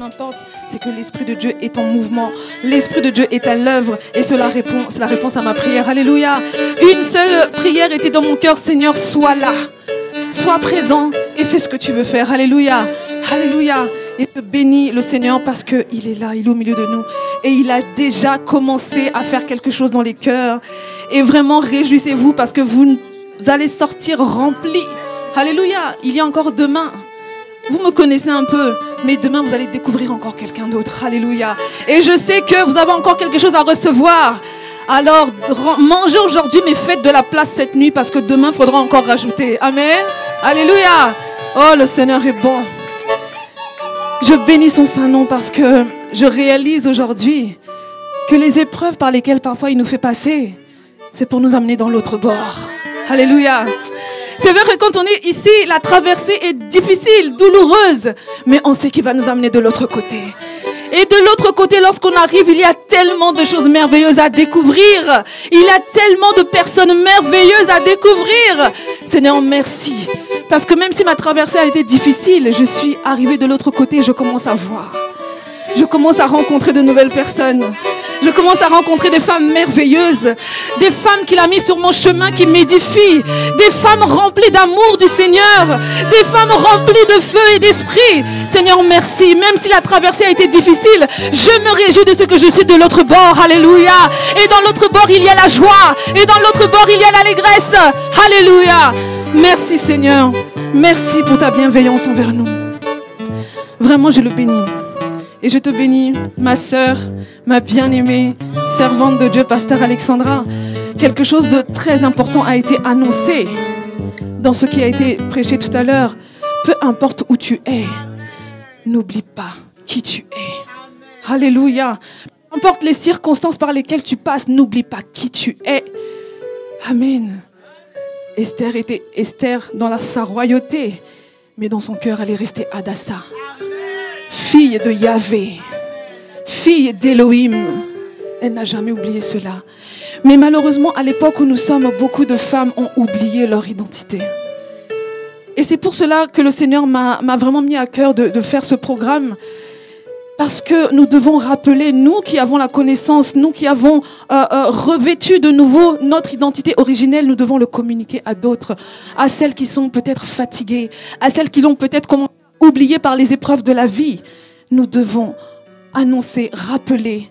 m'importe, c'est que l'Esprit de Dieu est en mouvement. L'Esprit de Dieu est à l'œuvre et c'est la réponse à ma prière. Alléluia. Une seule prière était dans mon cœur. Seigneur, sois là. Sois présent et fais ce que tu veux faire. Alléluia. Alléluia. Et je bénis le Seigneur parce qu'il est là, il est au milieu de nous. Et il a déjà commencé à faire quelque chose dans les cœurs. Et vraiment, réjouissez-vous parce que vous allez sortir remplis. Alléluia. Il y a encore demain. Vous me connaissez un peu, mais demain vous allez découvrir encore quelqu'un d'autre. Alléluia. Et je sais que vous avez encore quelque chose à recevoir. Alors, mangez aujourd'hui, mais faites de la place cette nuit parce que demain, il faudra encore rajouter. Amen. Alléluia. Oh, le Seigneur est bon. Je bénis son saint nom parce que je réalise aujourd'hui que les épreuves par lesquelles parfois il nous fait passer, c'est pour nous amener dans l'autre bord. Alléluia. C'est vrai que quand on est ici, la traversée est difficile, douloureuse, mais on sait qu'il va nous amener de l'autre côté. Et de l'autre côté, lorsqu'on arrive, il y a tellement de choses merveilleuses à découvrir. Il y a tellement de personnes merveilleuses à découvrir. Seigneur, merci. Parce que même si ma traversée a été difficile, je suis arrivée de l'autre côté et je commence à voir. Je commence à rencontrer de nouvelles personnes. Je commence à rencontrer des femmes merveilleuses, des femmes qu'il a mis sur mon chemin qui m'édifient, des femmes remplies d'amour du Seigneur, des femmes remplies de feu et d'esprit. Seigneur, merci. Même si la traversée a été difficile, je me réjouis de ce que je suis de l'autre bord. Alléluia. Et dans l'autre bord, il y a la joie. Et dans l'autre bord, il y a l'allégresse. Alléluia. Merci Seigneur. Merci pour ta bienveillance envers nous. Vraiment, je le bénis. Et je te bénis, ma sœur, ma bien-aimée, servante de Dieu, pasteur Alexandra. Quelque chose de très important a été annoncé dans ce qui a été prêché tout à l'heure. Peu importe où tu es, n'oublie pas qui tu es. Alléluia. Peu importe les circonstances par lesquelles tu passes, n'oublie pas qui tu es. Amen. Esther était Esther dans sa royauté, mais dans son cœur, elle est restée Hadassa. Fille de Yahvé, fille d'Élohim. Elle n'a jamais oublié cela. Mais malheureusement, à l'époque où nous sommes, beaucoup de femmes ont oublié leur identité. Et c'est pour cela que le Seigneur m'a vraiment mis à cœur de faire ce programme. Parce que nous devons rappeler, nous qui avons la connaissance, nous qui avons revêtu de nouveau notre identité originelle, nous devons le communiquer à d'autres, à celles qui sont peut-être fatiguées, à celles qui l'ont peut-être oublié par les épreuves de la vie. Nous devons annoncer, rappeler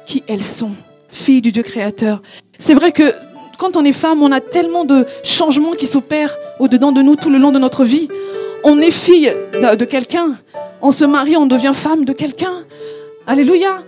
qui elles sont, filles du Dieu créateur. C'est vrai que quand on est femme, on a tellement de changements qui s'opèrent au-dedans de nous tout le long de notre vie. On est fille de quelqu'un, on se marie, on devient femme de quelqu'un. Alléluia.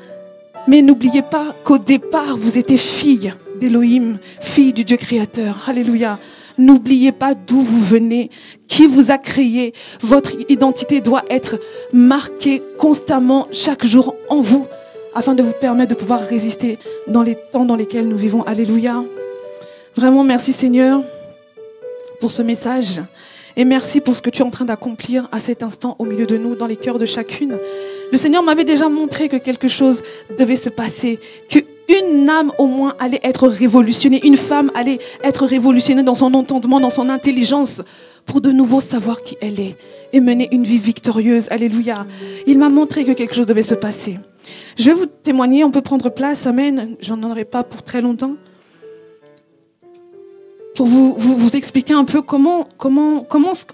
Mais n'oubliez pas qu'au départ, vous étiez fille d'Élohim, fille du Dieu créateur. Alléluia. N'oubliez pas d'où vous venez, qui vous a créé. Votre identité doit être marquée constamment, chaque jour en vous, afin de vous permettre de pouvoir résister dans les temps dans lesquels nous vivons. Alléluia. Vraiment, merci Seigneur pour ce message. Et merci pour ce que tu es en train d'accomplir à cet instant au milieu de nous, dans les cœurs de chacune. Le Seigneur m'avait déjà montré que quelque chose devait se passer, qu'une âme au moins allait être révolutionnée, une femme allait être révolutionnée dans son entendement, dans son intelligence, pour de nouveau savoir qui elle est et mener une vie victorieuse. Alléluia. Il m'a montré que quelque chose devait se passer. Je vais vous témoigner, on peut prendre place, amen. J'en aurai pas pour très longtemps. Pour vous expliquer un peu comment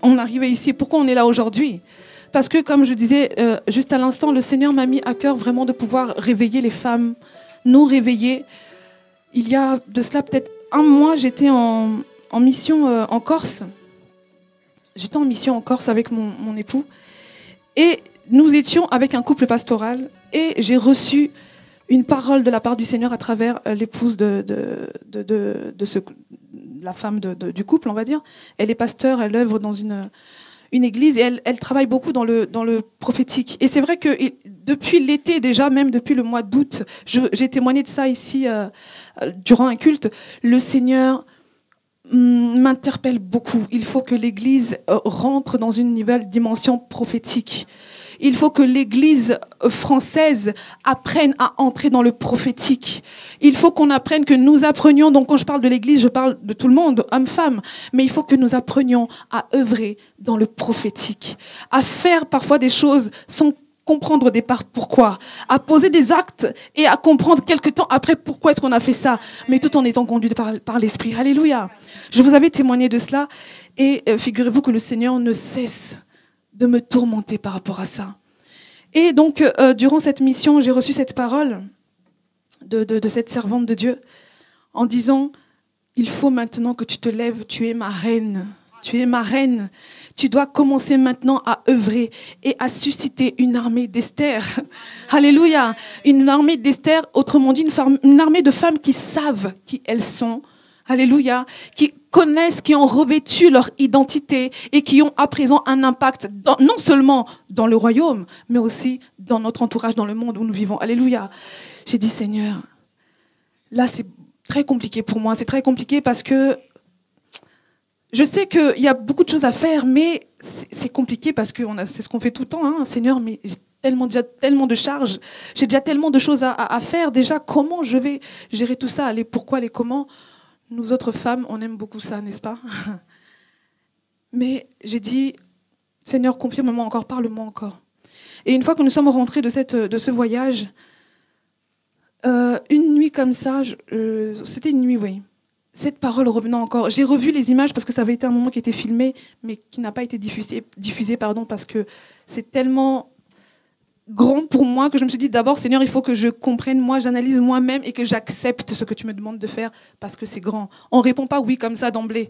on arrivait ici, pourquoi on est là aujourd'hui. Parce que, comme je disais juste à l'instant, le Seigneur m'a mis à cœur vraiment de pouvoir réveiller les femmes, nous réveiller. Il y a de cela peut-être un mois, j'étais en mission en Corse. J'étais en mission en Corse avec mon époux. Et nous étions avec un couple pastoral. Et j'ai reçu une parole de la part du Seigneur à travers l'épouse de la femme du couple, on va dire. Elle est pasteur, elle œuvre dans une église et elle travaille beaucoup dans le prophétique. Et c'est vrai que depuis l'été déjà, même depuis le mois d'août, j'ai témoigné de ça ici durant un culte. Le Seigneur m'interpelle beaucoup. Il faut que l'église rentre dans une nouvelle dimension prophétique. Il faut que l'Église française apprenne à entrer dans le prophétique. Il faut qu'on apprenne, que nous apprenions, donc quand je parle de l'Église, je parle de tout le monde, hommes, femmes, mais il faut que nous apprenions à œuvrer dans le prophétique, à faire parfois des choses sans comprendre au départ pourquoi, à poser des actes et à comprendre quelque temps après pourquoi est-ce qu'on a fait ça, mais tout en étant conduit par l'Esprit. Alléluia. Je vous avais témoigné de cela et figurez-vous que le Seigneur ne cesse de me tourmenter par rapport à ça. Et donc, durant cette mission, j'ai reçu cette parole de cette servante de Dieu en disant, il faut maintenant que tu te lèves, tu es ma reine. Tu es ma reine. Tu dois commencer maintenant à œuvrer et à susciter une armée d'Esther. Alléluia. Une armée d'Esther, autrement dit, une armée de femmes qui savent qui elles sont. Alléluia. Qui connaissent, qui ont revêtu leur identité et qui ont à présent un impact non seulement dans le royaume, mais aussi dans notre entourage, dans le monde où nous vivons. Alléluia. J'ai dit, Seigneur, là c'est très compliqué pour moi. C'est très compliqué parce que je sais qu'il y a beaucoup de choses à faire, mais c'est compliqué parce que c'est ce qu'on fait tout le temps, hein, Seigneur, mais j'ai déjà tellement de charges, j'ai déjà tellement de choses à faire. Déjà, comment je vais gérer tout ça? Les pourquoi, les comment? Nous autres femmes, on aime beaucoup ça, n'est-ce pas? Mais j'ai dit, Seigneur, confirme-moi encore, parle-moi encore. Et une fois que nous sommes rentrés de ce voyage, une nuit comme ça, c'était une nuit, oui. Cette parole revenant encore. J'ai revu les images parce que ça avait été un moment qui était filmé, mais qui n'a pas été diffusé, parce que c'est tellement grand pour moi que je me suis dit, d'abord, Seigneur, il faut que je comprenne, moi, j'analyse moi-même et que j'accepte ce que tu me demandes de faire parce que c'est grand. On ne répond pas oui comme ça d'emblée.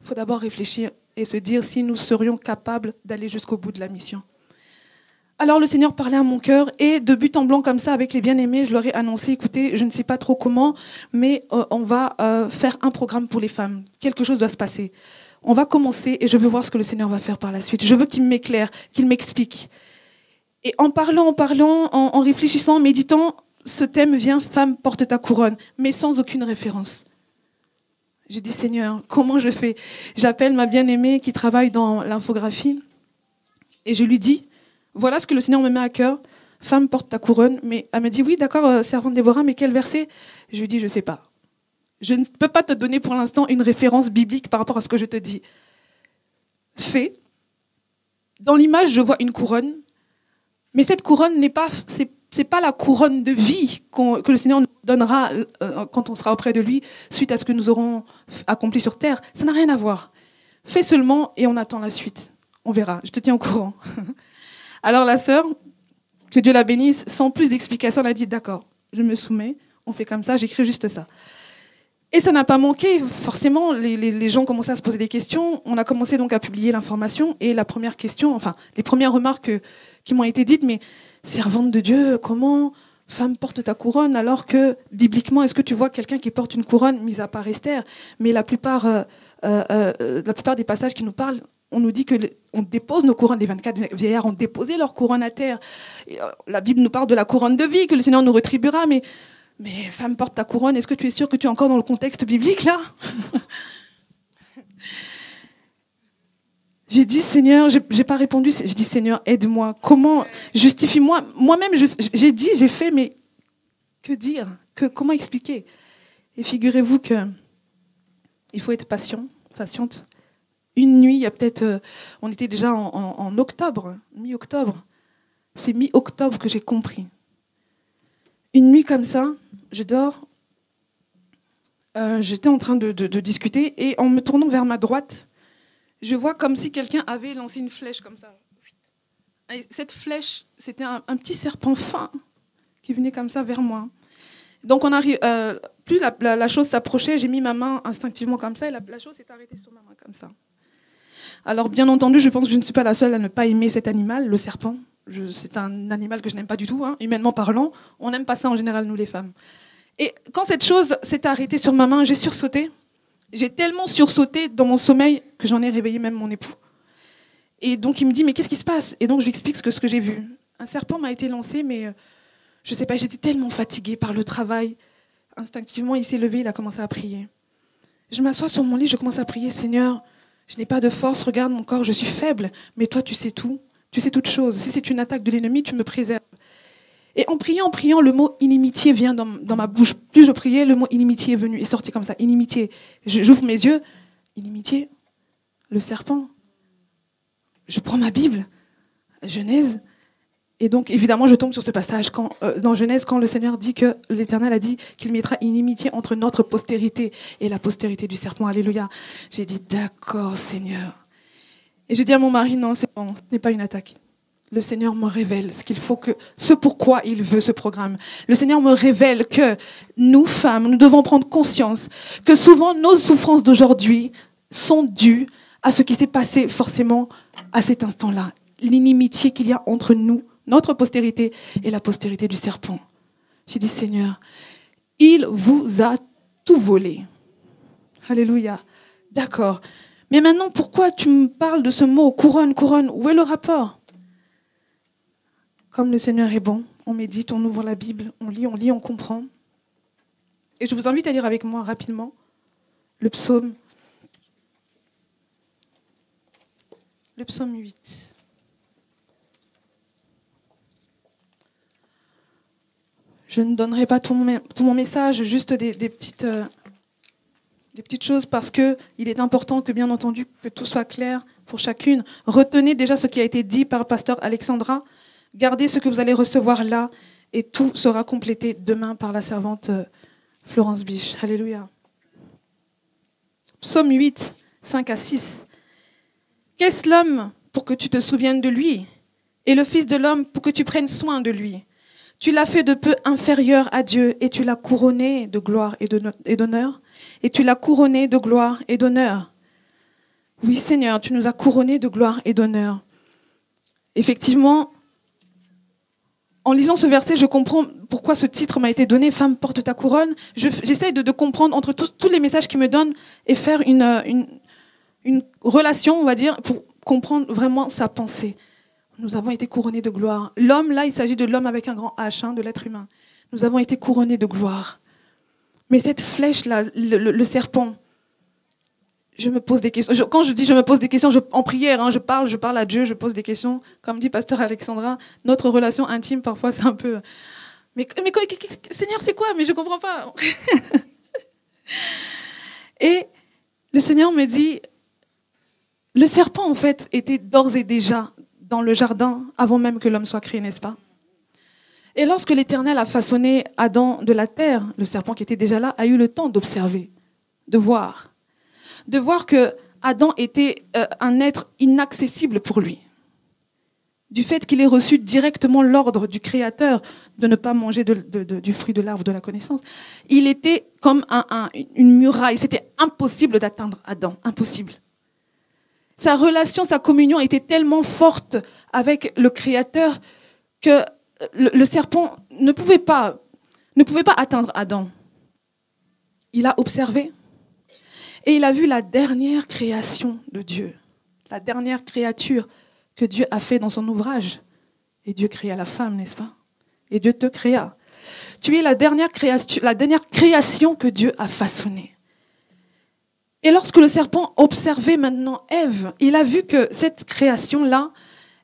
Il faut d'abord réfléchir et se dire si nous serions capables d'aller jusqu'au bout de la mission. Alors le Seigneur parlait à mon cœur et de but en blanc comme ça avec les bien-aimés, je leur ai annoncé, écoutez, je ne sais pas trop comment, mais on va faire un programme pour les femmes. Quelque chose doit se passer. On va commencer et je veux voir ce que le Seigneur va faire par la suite. Je veux qu'il m'éclaire, qu'il m'explique. Et en parlant, en réfléchissant, en méditant, ce thème vient, femme, porte ta couronne, mais sans aucune référence. J'ai dit, Seigneur, comment je fais? J'appelle ma bien-aimée qui travaille dans l'infographie et je lui dis, voilà ce que le Seigneur me met à cœur. Femme, porte ta couronne. Mais elle me dit, oui, d'accord, servante Déborah, mais quel verset? Je lui dis, je ne sais pas. Je ne peux pas te donner pour l'instant une référence biblique par rapport à ce que je te dis. Fais. Dans l'image, je vois une couronne. Mais cette couronne c'est pas la couronne de vie que le Seigneur nous donnera quand on sera auprès de lui, suite à ce que nous aurons accompli sur terre. Ça n'a rien à voir. Fais seulement et on attend la suite. On verra. Je te tiens au courant. Alors la sœur, que Dieu la bénisse, sans plus d'explications, elle a dit, d'accord, je me soumets, on fait comme ça, j'écris juste ça. Et ça n'a pas manqué, forcément, les gens commençaient à se poser des questions. On a commencé donc à publier l'information et la première question, enfin, les premières remarques qui m'ont été dites, mais servante de Dieu, comment femme porte ta couronne alors que, bibliquement, est-ce que tu vois quelqu'un qui porte une couronne, mis à part Esther? Mais la plupart des passages qui nous parlent, on nous dit qu'on dépose nos couronnes. Les 24 vieillards ont déposé leur couronne à terre. Et, la Bible nous parle de la couronne de vie, que le Seigneur nous rétribuera. Mais femme, porte ta couronne. Est-ce que tu es sûre que tu es encore dans le contexte biblique, là? J'ai dit, Seigneur, j'ai pas répondu. J'ai dit, Seigneur, aide-moi. Comment? Justifie-moi. Moi-même, j'ai dit, j'ai fait, mais que dire? Comment expliquer? Et figurez-vous qu'il faut être patiente. Une nuit, il y a peut-être... on était déjà en octobre, mi-octobre. C'est mi-octobre que j'ai compris. Une nuit comme ça, je dors. J'étais en train de discuter et en me tournant vers ma droite, je vois comme si quelqu'un avait lancé une flèche comme ça. Et cette flèche, c'était un petit serpent fin qui venait comme ça vers moi. Donc, plus la chose s'approchait, j'ai mis ma main instinctivement comme ça et la chose s'est arrêtée sur ma main comme ça. Alors, bien entendu, je pense que je ne suis pas la seule à ne pas aimer cet animal, le serpent. C'est un animal que je n'aime pas du tout, hein, humainement parlant. On n'aime pas ça en général, nous les femmes. Et quand cette chose s'est arrêtée sur ma main, j'ai sursauté. J'ai tellement sursauté dans mon sommeil que j'en ai réveillé même mon époux. Et donc, il me dit, mais qu'est-ce qui se passe? Et donc, je lui explique ce que j'ai vu. Un serpent m'a été lancé, mais je ne sais pas, j'étais tellement fatiguée par le travail. Instinctivement, il s'est levé, il a commencé à prier. Je m'assois sur mon lit, je commence à prier, Seigneur, je n'ai pas de force, regarde mon corps, je suis faible, mais toi, tu sais tout. Tu sais toutes choses. Si c'est une attaque de l'ennemi, tu me préserves. Et en priant, le mot inimitié vient dans ma bouche. Plus je priais, le mot inimitié est venu, est sorti comme ça. Inimitié. J'ouvre mes yeux. Inimitié. Le serpent. Je prends ma Bible. Genèse. Et donc, évidemment, je tombe sur ce passage dans Genèse, quand le Seigneur dit que l'Éternel a dit qu'il mettra une inimitié entre notre postérité et la postérité du serpent. Alléluia. J'ai dit, d'accord, Seigneur. Et je dis à mon mari, non, c'est bon, ce n'est pas une attaque. Le Seigneur me révèle ce pourquoi il veut ce programme. Le Seigneur me révèle que nous, femmes, nous devons prendre conscience que souvent nos souffrances d'aujourd'hui sont dues à ce qui s'est passé forcément à cet instant-là. L'inimitié qu'il y a entre nous, notre postérité et la postérité du serpent. J'ai dit, Seigneur, il vous a tout volé. Alléluia. D'accord. Mais maintenant, pourquoi tu me parles de ce mot, couronne, couronne? Où est le rapport? Comme le Seigneur est bon, on médite, on ouvre la Bible, on lit, on comprend. Et je vous invite à lire avec moi rapidement le psaume 8. Je ne donnerai pas tout mon message, juste des petites choses, parce qu'il est important que, bien entendu, que tout soit clair pour chacune. Retenez déjà ce qui a été dit par pasteur Alexandra. Gardez ce que vous allez recevoir là, et tout sera complété demain par la servante Florence Biche. Alléluia. Psaume 8, 5 à 6. Qu'est-ce l'homme pour que tu te souviennes de lui, et le Fils de l'homme pour que tu prennes soin de lui? Tu l'as fait de peu inférieur à Dieu, et tu l'as couronné de gloire et d'honneur. Et tu l'as couronné de gloire et d'honneur. Oui, Seigneur, tu nous as couronné de gloire et d'honneur. Effectivement, en lisant ce verset, je comprends pourquoi ce titre m'a été donné, « Femme, porte ta couronne ». J'essaye de comprendre entre tous les messages qu'il me donne et faire une relation, on va dire, pour comprendre vraiment sa pensée. Nous avons été couronnés de gloire. L'homme, là, il s'agit de l'homme avec un grand H, de l'être humain. Nous avons été couronnés de gloire. Mais cette flèche-là, le serpent, je me pose des questions. Quand je dis je me pose des questions, en prière, je parle à Dieu, je pose des questions. Comme dit pasteur Alexandra, notre relation intime, parfois, c'est un peu... Mais Seigneur, c'est quoi? Mais je ne comprends pas. Et le Seigneur me dit, le serpent, en fait, était d'ores et déjà dans le jardin avant même que l'homme soit créé, n'est-ce pas? Et lorsque l'Éternel a façonné Adam de la terre, le serpent qui était déjà là a eu le temps d'observer, de voir que Adam était un être inaccessible pour lui. Du fait qu'il ait reçu directement l'ordre du Créateur de ne pas manger du fruit de l'arbre de la connaissance, il était comme une muraille. C'était impossible d'atteindre Adam, impossible. Sa relation, sa communion était tellement forte avec le Créateur que le serpent ne pouvait pas atteindre Adam. Il a observé et il a vu la dernière création de Dieu, la dernière créature que Dieu a fait dans son ouvrage. Et Dieu créa la femme, n'est-ce pas? Et Dieu te créa. Tu es la dernière création que Dieu a façonnée. Et lorsque le serpent observait maintenant Ève, il a vu que cette création-là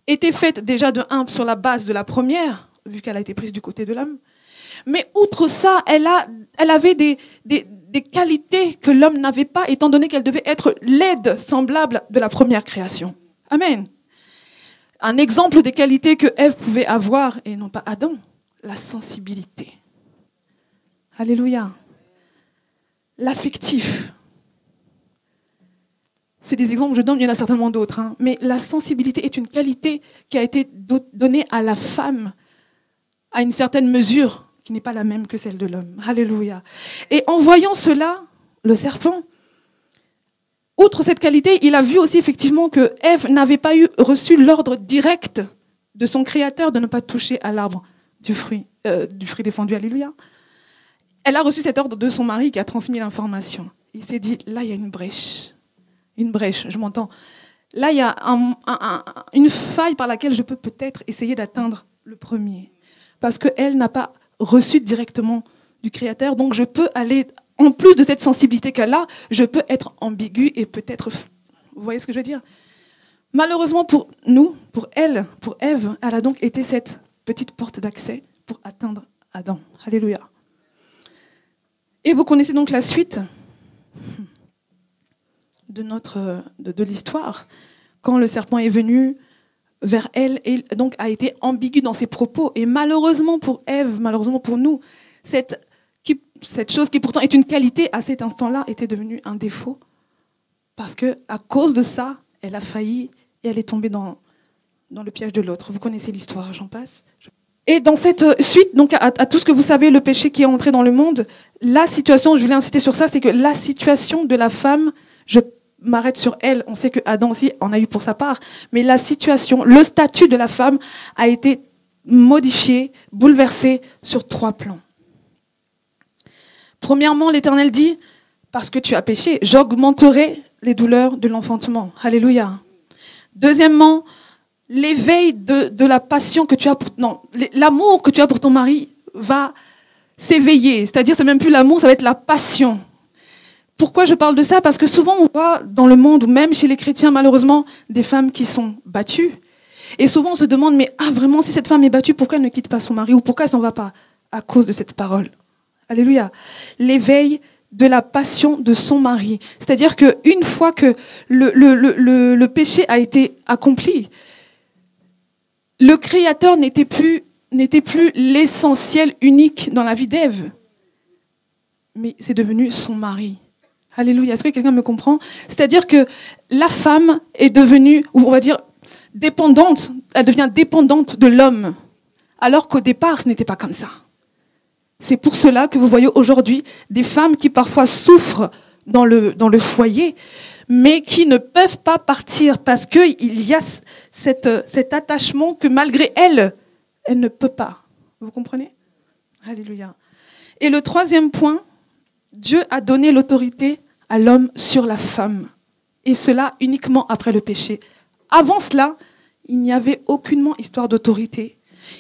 était faite déjà de un sur la base de la première, vu qu'elle a été prise du côté de l'homme. Mais outre ça, elle avait des qualités que l'homme n'avait pas, étant donné qu'elle devait être l'aide semblable de la première création. Amen. Un exemple des qualités que Ève pouvait avoir, et non pas Adam, la sensibilité. Alléluia. L'affectif. C'est des exemples que je donne, il y en a certainement d'autres. Mais la sensibilité est une qualité qui a été donnée à la femme à une certaine mesure, qui n'est pas la même que celle de l'homme. Alléluia. Et en voyant cela, le serpent, outre cette qualité, il a vu aussi effectivement que Ève n'avait pas reçu l'ordre direct de son Créateur de ne pas toucher à l'arbre du fruit défendu. Alléluia. Elle a reçu cet ordre de son mari qui a transmis l'information. Il s'est dit, là, il y a une brèche. Une brèche, je m'entends. Là, il y a une faille par laquelle je peux peut-être essayer d'atteindre le premier. Parce qu'elle n'a pas reçu directement du Créateur. Donc, je peux aller, en plus de cette sensibilité qu'elle a, je peux être ambiguë et peut-être... Vous voyez ce que je veux dire? Malheureusement pour nous, pour elle, pour Ève, elle a donc été cette petite porte d'accès pour atteindre Adam. Alléluia. Et vous connaissez donc la suite de l'histoire. Quand le serpent est venu vers elle et donc a été ambigu dans ses propos. Et malheureusement pour Ève, malheureusement pour nous, cette chose qui pourtant est une qualité à cet instant-là était devenue un défaut. Parce que à cause de ça, elle a failli et elle est tombée dans le piège de l'autre. Vous connaissez l'histoire, j'en passe. Et dans cette suite, donc à tout ce que vous savez, le péché qui est entré dans le monde, la situation, je voulais insister sur ça, c'est que la situation de la femme, je m'arrête sur elle, on sait que Adam aussi en a eu pour sa part, mais la situation, le statut de la femme a été modifié, bouleversé sur 3 plans. Premièrement, l'Éternel dit, parce que tu as péché, j'augmenterai les douleurs de l'enfantement. Alléluia. Deuxièmement, l'éveil de la passion que tu as l'amour que tu as pour ton mari va s'éveiller. C'est-à-dire, c'est même plus l'amour, ça va être la passion. Pourquoi je parle de ça? Parce que souvent, on voit dans le monde, ou même chez les chrétiens, malheureusement, des femmes qui sont battues. Et souvent, on se demande, mais vraiment, si cette femme est battue, pourquoi elle ne quitte pas son mari? Ou pourquoi elle s'en va pas? À cause de cette parole. Alléluia. L'éveil de la passion de son mari. C'est-à-dire qu'une fois que le péché a été accompli, le Créateur n'était plus l'essentiel unique dans la vie d'Ève, mais c'est devenu son mari. Alléluia. Est-ce que quelqu'un me comprend? C'est-à-dire que la femme est devenue, ou on va dire, dépendante, elle devient dépendante de l'homme, alors qu'au départ, ce n'était pas comme ça. C'est pour cela que vous voyez aujourd'hui des femmes qui parfois souffrent dans le foyer, mais qui ne peuvent pas partir parce qu'il y a cet attachement que malgré elle ne peut pas. Vous comprenez? Alléluia. Et le 3e point, Dieu a donné l'autorité à l'homme sur la femme. Et cela uniquement après le péché. Avant cela, il n'y avait aucunement histoire d'autorité.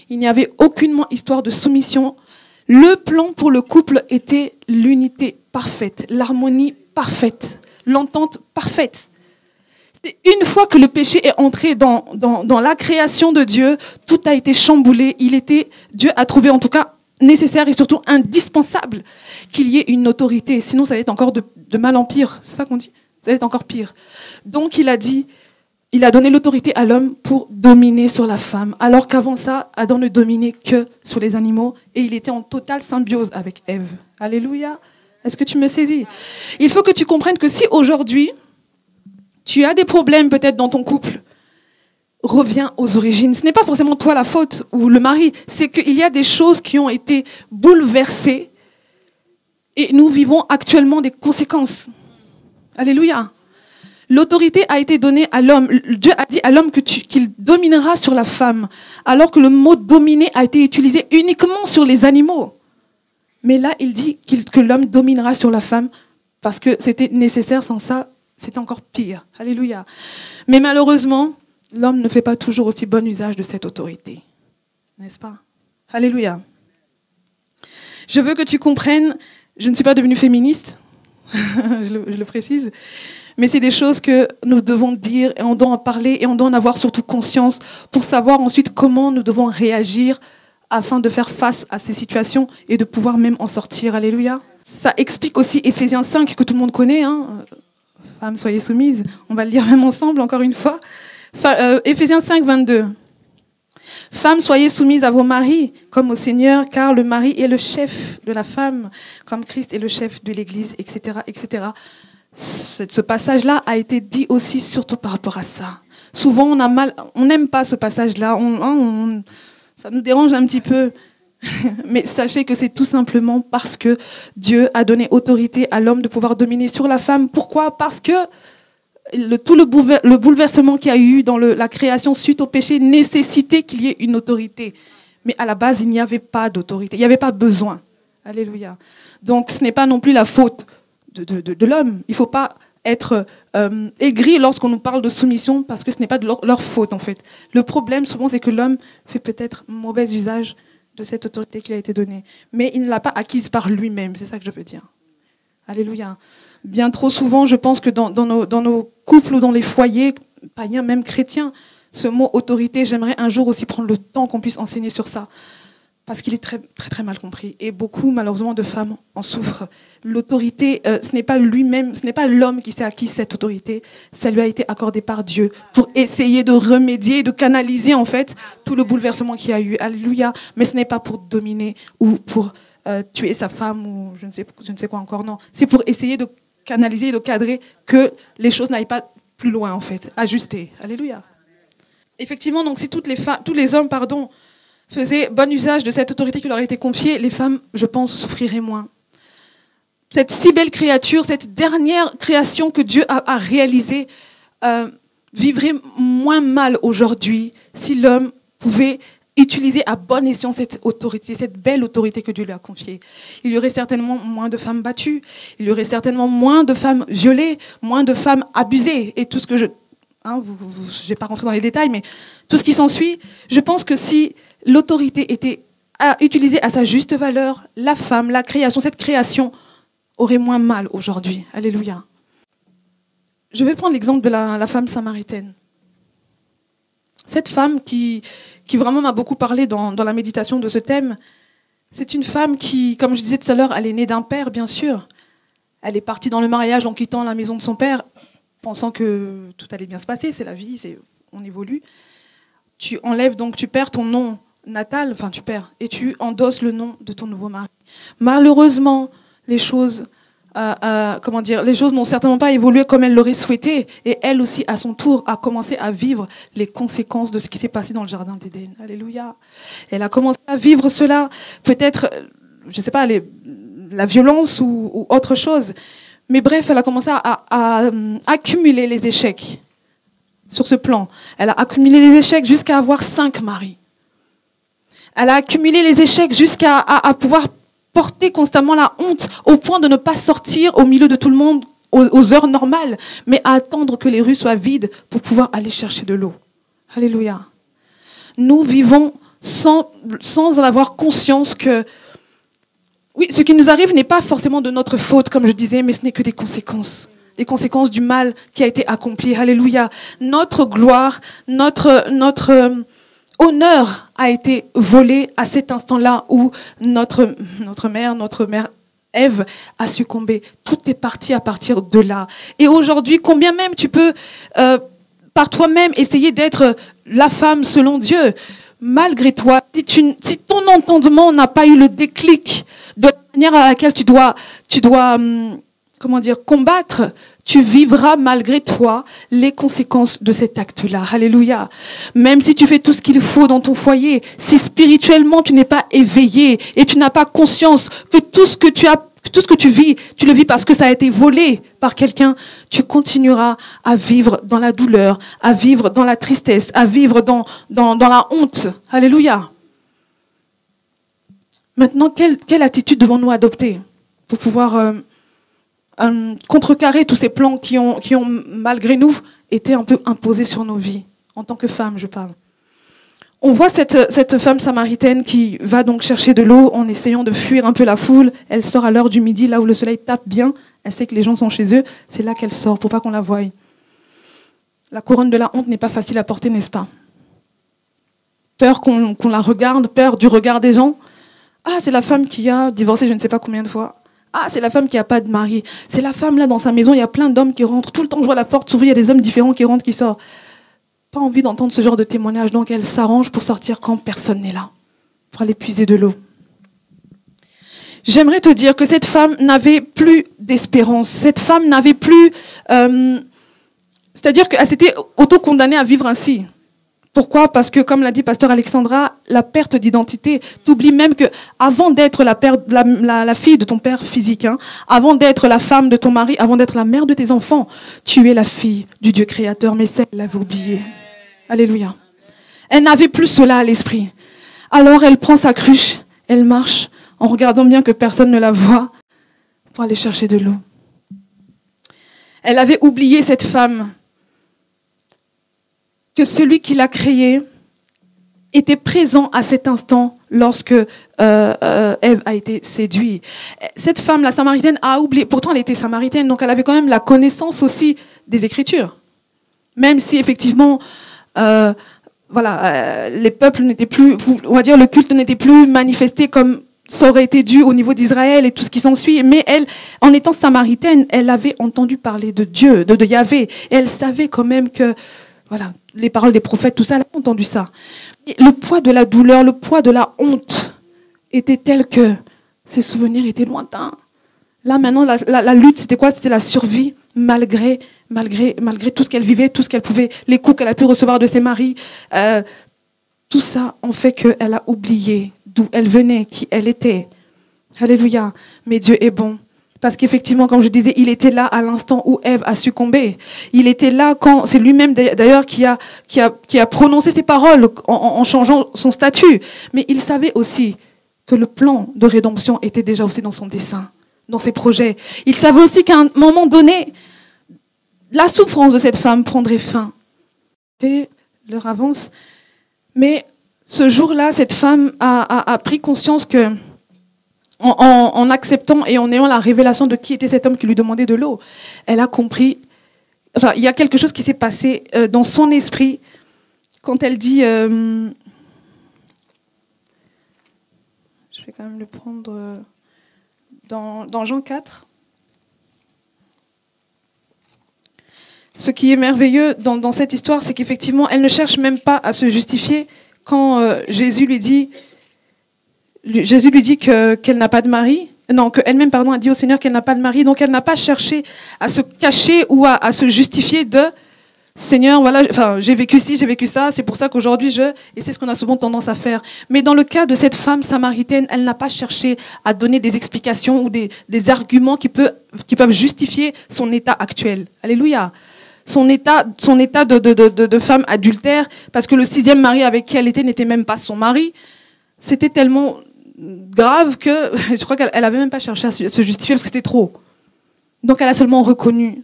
Il n'y avait aucunement histoire de soumission. Le plan pour le couple était l'unité parfaite, l'harmonie parfaite, l'entente parfaite. C'est une fois que le péché est entré dans la création de Dieu, tout a été chamboulé. Dieu a trouvé en tout cas nécessaire et surtout indispensable qu'il y ait une autorité. Sinon, ça va être encore de mal en pire. C'est ça qu'on dit? Ça va être encore pire. Donc, il a donné l'autorité à l'homme pour dominer sur la femme. Alors qu'avant ça, Adam ne dominait que sur les animaux et il était en totale symbiose avec Ève. Alléluia. Est-ce que tu me saisis? Il faut que tu comprennes que si aujourd'hui, tu as des problèmes peut-être dans ton couple, reviens aux origines. Ce n'est pas forcément toi la faute ou le mari, c'est qu'il y a des choses qui ont été bouleversées et nous vivons actuellement des conséquences. Alléluia. L'autorité a été donnée à l'homme. Dieu a dit à l'homme qu'il dominera sur la femme, alors que le mot dominer a été utilisé uniquement sur les animaux. Mais là, il dit que l'homme dominera sur la femme parce que c'était nécessaire, sans ça, c'était encore pire. Alléluia. Mais malheureusement, l'homme ne fait pas toujours aussi bon usage de cette autorité. N'est-ce pas? Alléluia. Je veux que tu comprennes, je ne suis pas devenue féministe, je le précise, mais c'est des choses que nous devons dire et on doit en parler et on doit en avoir surtout conscience pour savoir ensuite comment nous devons réagir afin de faire face à ces situations et de pouvoir même en sortir. Alléluia. Ça explique aussi Éphésiens 5 que tout le monde connaît. Femmes, soyez soumises. On va le lire même ensemble encore une fois. Éphésiens 5, 22. Femmes, soyez soumises à vos maris comme au Seigneur, car le mari est le chef de la femme, comme Christ est le chef de l'Église, etc., etc. Ce passage-là a été dit aussi surtout par rapport à ça. Souvent, on n'aime pas ce passage-là, ça nous dérange un petit peu. Mais sachez que c'est tout simplement parce que Dieu a donné autorité à l'homme de pouvoir dominer sur la femme. Pourquoi? Parce que tout le bouleversement qu'il y a eu dans la création suite au péché nécessitait qu'il y ait une autorité. Mais à la base, il n'y avait pas d'autorité, il n'y avait pas besoin. Alléluia. Donc ce n'est pas non plus la faute de l'homme. Il ne faut pas être aigri lorsqu'on nous parle de soumission parce que ce n'est pas de leur faute en fait. Le problème souvent c'est que l'homme fait peut-être mauvais usage de cette autorité qui a été donnée. Mais il ne l'a pas acquise par lui-même, c'est ça que je veux dire. Alléluia. Bien trop souvent, je pense que dans nos couples ou dans les foyers, païens, même chrétiens, ce mot autorité, j'aimerais un jour aussi prendre le temps qu'on puisse enseigner sur ça. parce qu'il est très, très, très mal compris. Et beaucoup, malheureusement, de femmes en souffrent. L'autorité, ce n'est pas lui-même, ce n'est pas l'homme qui s'est acquis cette autorité, ça lui a été accordé par Dieu pour essayer de remédier, de canaliser en fait tout le bouleversement qu'il y a eu. Alléluia. Mais ce n'est pas pour dominer ou pour tuer sa femme ou je ne sais quoi encore, non. C'est pour essayer de canaliser, de cadrer que les choses n'aillent pas plus loin en fait, ajuster. Alléluia. Effectivement, donc si tous les hommes, faisaient bon usage de cette autorité qui leur a été confiée, les femmes, je pense, souffriraient moins. Cette si belle créature, cette dernière création que Dieu a réalisée, vivrait moins mal aujourd'hui si l'homme pouvait utiliser à bon escient cette autorité, cette belle autorité que Dieu lui a confiée. Il y aurait certainement moins de femmes battues, il y aurait certainement moins de femmes violées, moins de femmes abusées, et tout ce que je ne vais pas rentrer dans les détails, mais tout ce qui s'ensuit, je pense que si l'autorité était utilisée à sa juste valeur, la femme, la création, cette création aurait moins mal aujourd'hui. Alléluia. Je vais prendre l'exemple de la femme samaritaine. Cette femme qui vraiment m'a beaucoup parlé dans la méditation de ce thème, c'est une femme qui, comme je disais tout à l'heure, elle est née d'un père, bien sûr. Elle est partie dans le mariage en quittant la maison de son père, pensant que tout allait bien se passer, c'est la vie, on évolue. Tu perds ton nom natal, et tu endosses le nom de ton nouveau mari. Malheureusement, les choses n'ont certainement pas évolué comme elle l'aurait souhaité, et elle aussi, à son tour, a commencé à vivre les conséquences de ce qui s'est passé dans le jardin d'Éden. Alléluia. Elle a commencé à vivre cela, peut-être, je ne sais pas, la violence ou autre chose. Mais bref, elle a commencé à accumuler les échecs sur ce plan. Elle a accumulé les échecs jusqu'à avoir 5 maris. Elle a accumulé les échecs jusqu'à pouvoir porter constamment la honte au point de ne pas sortir au milieu de tout le monde aux heures normales, mais à attendre que les rues soient vides pour pouvoir aller chercher de l'eau. Alléluia. Nous vivons sans en avoir conscience que oui, ce qui nous arrive n'est pas forcément de notre faute, comme je disais, mais ce n'est que des conséquences. Les conséquences du mal qui a été accompli. Alléluia. Notre gloire, notre honneur a été volé à cet instant-là où notre mère Ève a succombé. Tout est parti à partir de là. Et aujourd'hui, combien même tu peux, par toi-même, essayer d'être la femme selon Dieu, malgré toi, si ton entendement n'a pas eu le déclic de la manière à laquelle tu dois combattre, tu vivras malgré toi les conséquences de cet acte-là. Alléluia. Même si tu fais tout ce qu'il faut dans ton foyer, si spirituellement tu n'es pas éveillé et tu n'as pas conscience que tout ce que tu vis, tu le vis parce que ça a été volé par quelqu'un, tu continueras à vivre dans la douleur, à vivre dans la tristesse, à vivre dans la honte. Alléluia. Maintenant, quelle attitude devons-nous adopter pour pouvoir contrecarrer tous ces plans qui ont malgré nous été un peu imposés sur nos vies, en tant que femme, je parle. On voit cette femme samaritaine qui va donc chercher de l'eau en essayant de fuir un peu la foule. Elle sort à l'heure du midi, là où le soleil tape bien. Elle sait que les gens sont chez eux. C'est là qu'elle sort, pour pas qu'on la voie. La couronne de la honte n'est pas facile à porter, n'est-ce pas? Peur qu'on la regarde, peur du regard des gens. Ah, c'est la femme qui a divorcé je ne sais pas combien de fois. Ah, c'est la femme qui n'a pas de mari. C'est la femme là dans sa maison, il y a plein d'hommes qui rentrent. Tout le temps, je vois la porte s'ouvrir, il y a des hommes différents qui rentrent, qui sortent. Pas envie d'entendre ce genre de témoignage, donc elle s'arrange pour sortir quand personne n'est là, pour aller puiser de l'eau. J'aimerais te dire que cette femme n'avait plus d'espérance. Cette femme n'avait plus... c'est-à-dire qu'elle s'était auto-condamnée à vivre ainsi. Pourquoi? Parce que, comme l'a dit Pasteur Alexandra, la perte d'identité. T'oublies même que, avant d'être la fille de ton père physique, avant d'être la femme de ton mari, avant d'être la mère de tes enfants, tu es la fille du Dieu créateur. Mais celle, elle l'avait oublié. Alléluia. Elle n'avait plus cela à l'esprit. Alors, elle prend sa cruche, elle marche, en regardant bien que personne ne la voit, pour aller chercher de l'eau. Elle avait oublié cette femme, que celui qui l'a créée était présent à cet instant lorsque Ève a été séduite. Cette femme, la Samaritaine, a oublié. Pourtant, elle était Samaritaine, donc elle avait quand même la connaissance aussi des Écritures. Même si, effectivement, voilà, les peuples n'étaient plus, on va dire, le culte n'était plus manifesté comme ça aurait été dû au niveau d'Israël et tout ce qui s'ensuit. Mais elle, en étant samaritaine, elle avait entendu parler de Dieu, de Yahvé. Et elle savait quand même que, voilà, les paroles des prophètes, tout ça, elle a entendu ça. Et le poids de la douleur, le poids de la honte était tel que ses souvenirs étaient lointains. Là, maintenant, la lutte, c'était quoi? C'était la survie, malgré tout ce qu'elle vivait, tout ce qu'elle pouvait, les coups qu'elle a pu recevoir de ses maris. Tout ça en fait qu'elle a oublié d'où elle venait, qui elle était. Alléluia. Mais Dieu est bon. Parce qu'effectivement, comme je disais, il était là à l'instant où Ève a succombé. Il était là quand, c'est lui-même d'ailleurs qui a prononcé ces paroles en changeant son statut. Mais il savait aussi que le plan de rédemption était déjà aussi dans son dessein, dans ses projets. Il savait aussi qu'à un moment donné, la souffrance de cette femme prendrait fin. Et l'heure avance. Mais ce jour-là, cette femme a pris conscience que, en acceptant et en ayant la révélation de qui était cet homme qui lui demandait de l'eau, elle a compris. Enfin, il y a quelque chose qui s'est passé dans son esprit quand elle dit. Je vais quand même le prendre dans Jean 4. Ce qui est merveilleux dans cette histoire, c'est qu'effectivement, elle ne cherche même pas à se justifier quand Jésus lui dit qu'elle n'a pas de mari. Non, qu'elle-même, pardon, a dit au Seigneur qu'elle n'a pas de mari. Donc, elle n'a pas cherché à se cacher ou à se justifier de Seigneur, voilà, enfin, j'ai vécu ci, j'ai vécu ça, c'est pour ça qu'aujourd'hui et c'est ce qu'on a souvent tendance à faire. Mais dans le cas de cette femme samaritaine, elle n'a pas cherché à donner des explications ou des arguments qui peuvent justifier son état actuel. Alléluia. Son état de femme adultère, parce que le 6e mari avec qui elle était n'était même pas son mari. C'était tellement grave que je crois qu'elle n'avait même pas cherché à se justifier parce que c'était trop. Donc elle a seulement reconnu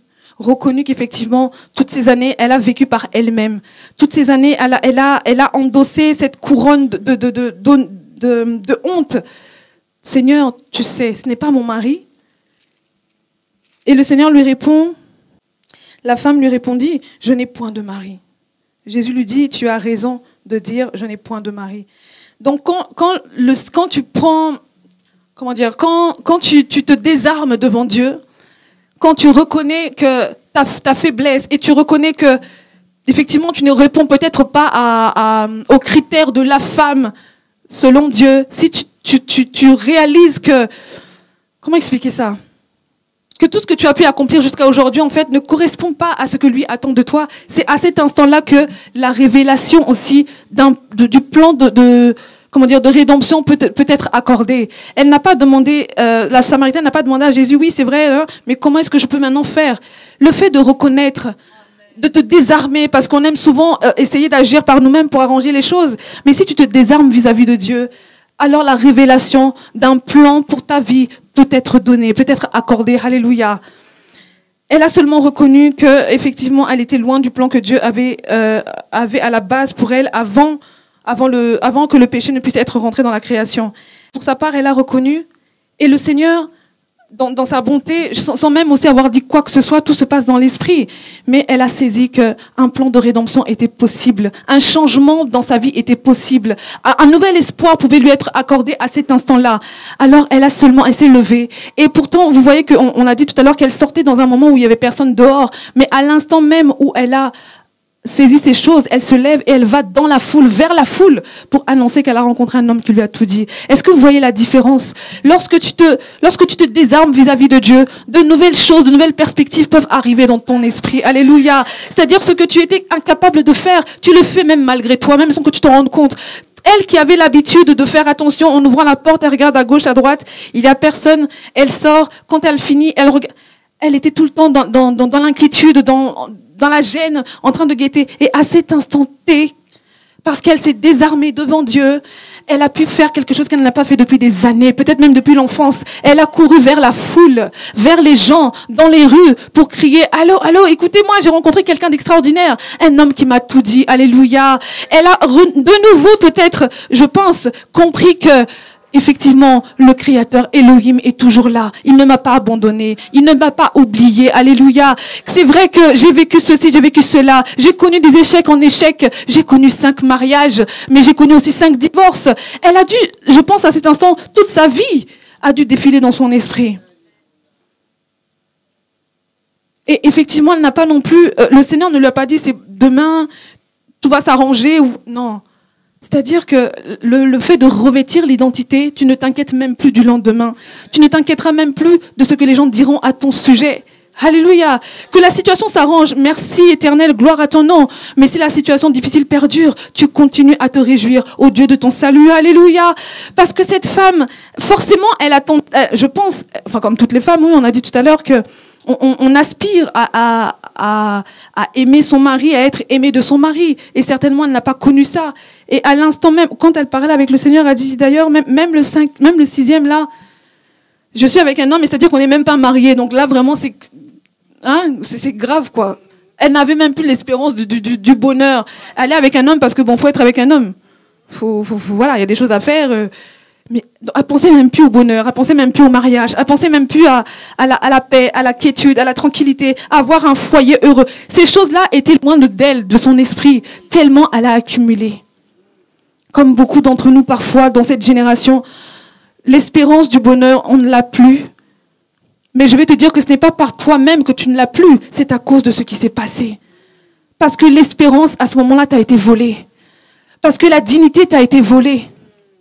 qu'effectivement, toutes ces années, elle a vécu par elle-même. Toutes ces années, elle a endossé cette couronne de honte. Seigneur, tu sais, ce n'est pas mon mari. Et le Seigneur lui répond, la femme lui répondit, je n'ai point de mari. Jésus lui dit, tu as raison de dire, je n'ai point de mari. Donc quand tu prends, quand tu te désarmes devant Dieu, quand tu reconnais que ta faiblesse et tu reconnais que effectivement tu ne réponds peut-être pas aux critères de la femme selon Dieu, si tu réalises que, comment expliquer ça? Que tout ce que tu as pu accomplir jusqu'à aujourd'hui, en fait, ne correspond pas à ce que lui attend de toi. C'est à cet instant-là que la révélation aussi du plan de rédemption peut être accordée. Elle n'a pas demandé, la Samaritaine n'a pas demandé à Jésus, oui, c'est vrai, hein, mais comment est-ce que je peux maintenant faire? Le fait de reconnaître, de te désarmer, parce qu'on aime souvent essayer d'agir par nous-mêmes pour arranger les choses. Mais si tu te désarmes vis-à-vis de Dieu, alors la révélation d'un plan pour ta vie peut être donnée, peut être accordée. Alléluia. Elle a seulement reconnu que, effectivement, elle était loin du plan que Dieu avait à la base pour elle avant que le péché ne puisse être rentré dans la création. Pour sa part, elle a reconnu, et le Seigneur, dans sa bonté, sans même aussi avoir dit quoi que ce soit, tout se passe dans l'esprit. Mais elle a saisi qu'un plan de rédemption était possible. Un changement dans sa vie était possible. Un nouvel espoir pouvait lui être accordé à cet instant-là. Alors elle s'est levée. Et pourtant, vous voyez qu'on a dit tout à l'heure qu'elle sortait dans un moment où il y avait personne dehors. Mais à l'instant même où elle a saisit ces choses, elle se lève et elle va dans la foule, vers la foule, pour annoncer qu'elle a rencontré un homme qui lui a tout dit. Est-ce que vous voyez la différence? Lorsque tu te désarmes vis-à-vis de Dieu, de nouvelles choses, de nouvelles perspectives peuvent arriver dans ton esprit. Alléluia. C'est-à-dire ce que tu étais incapable de faire, tu le fais même malgré toi, même sans que tu t'en rendes compte. Elle qui avait l'habitude de faire attention en ouvrant la porte, elle regarde à gauche, à droite, il y a personne, elle sort, quand elle finit, elle était tout le temps dans l'inquiétude, dans la gêne, en train de guetter. Et à cet instant T, parce qu'elle s'est désarmée devant Dieu, elle a pu faire quelque chose qu'elle n'a pas fait depuis des années, peut-être même depuis l'enfance. Elle a couru vers la foule, vers les gens, dans les rues, pour crier « Allô, allô, écoutez-moi, j'ai rencontré quelqu'un d'extraordinaire, un homme qui m'a tout dit, alléluia ». Elle a de nouveau peut-être, je pense, compris que effectivement, le Créateur Elohim est toujours là. Il ne m'a pas abandonné. Il ne m'a pas oublié. Alléluia. C'est vrai que j'ai vécu ceci, j'ai vécu cela. J'ai connu des échecs en échecs. J'ai connu 5 mariages, mais j'ai connu aussi 5 divorces. Elle a dû, je pense à cet instant, toute sa vie a dû défiler dans son esprit. Et effectivement, elle n'a pas non plus, le Seigneur ne lui a pas dit, c'est demain, tout va s'arranger ou non. C'est-à-dire que le fait de revêtir l'identité, tu ne t'inquiètes même plus du lendemain. Tu ne t'inquiéteras même plus de ce que les gens diront à ton sujet. Alléluia. Que la situation s'arrange. Merci éternel, gloire à ton nom. Mais si la situation difficile perdure, tu continues à te réjouir au Dieu de ton salut. Alléluia. Parce que cette femme, forcément, elle attend, je pense, enfin comme toutes les femmes, oui, on a dit tout à l'heure que on aspire à aimer son mari, à être aimé de son mari. Et certainement, elle n'a pas connu ça. Et à l'instant même, quand elle parlait avec le Seigneur, elle dit d'ailleurs, même le 6e là, je suis avec un homme, c'est-à-dire qu'on n'est même pas mariés. Donc là, vraiment, c'est grave, quoi. Elle n'avait même plus l'espérance du bonheur. Elle est avec un homme parce que, bon, faut être avec un homme. Voilà, il y a des choses à faire. Mais elle pensait même plus au bonheur, elle pensait même plus au mariage, elle pensait même plus à la paix, à la quiétude, à la tranquillité, à avoir un foyer heureux. Ces choses-là étaient loin d'elle, de son esprit, tellement elle a accumulé. Comme beaucoup d'entre nous parfois dans cette génération, l'espérance du bonheur, on ne l'a plus. Mais je vais te dire que ce n'est pas par toi-même que tu ne l'as plus, c'est à cause de ce qui s'est passé. Parce que l'espérance, à ce moment-là, t'a été volée. Parce que la dignité t'a été volée.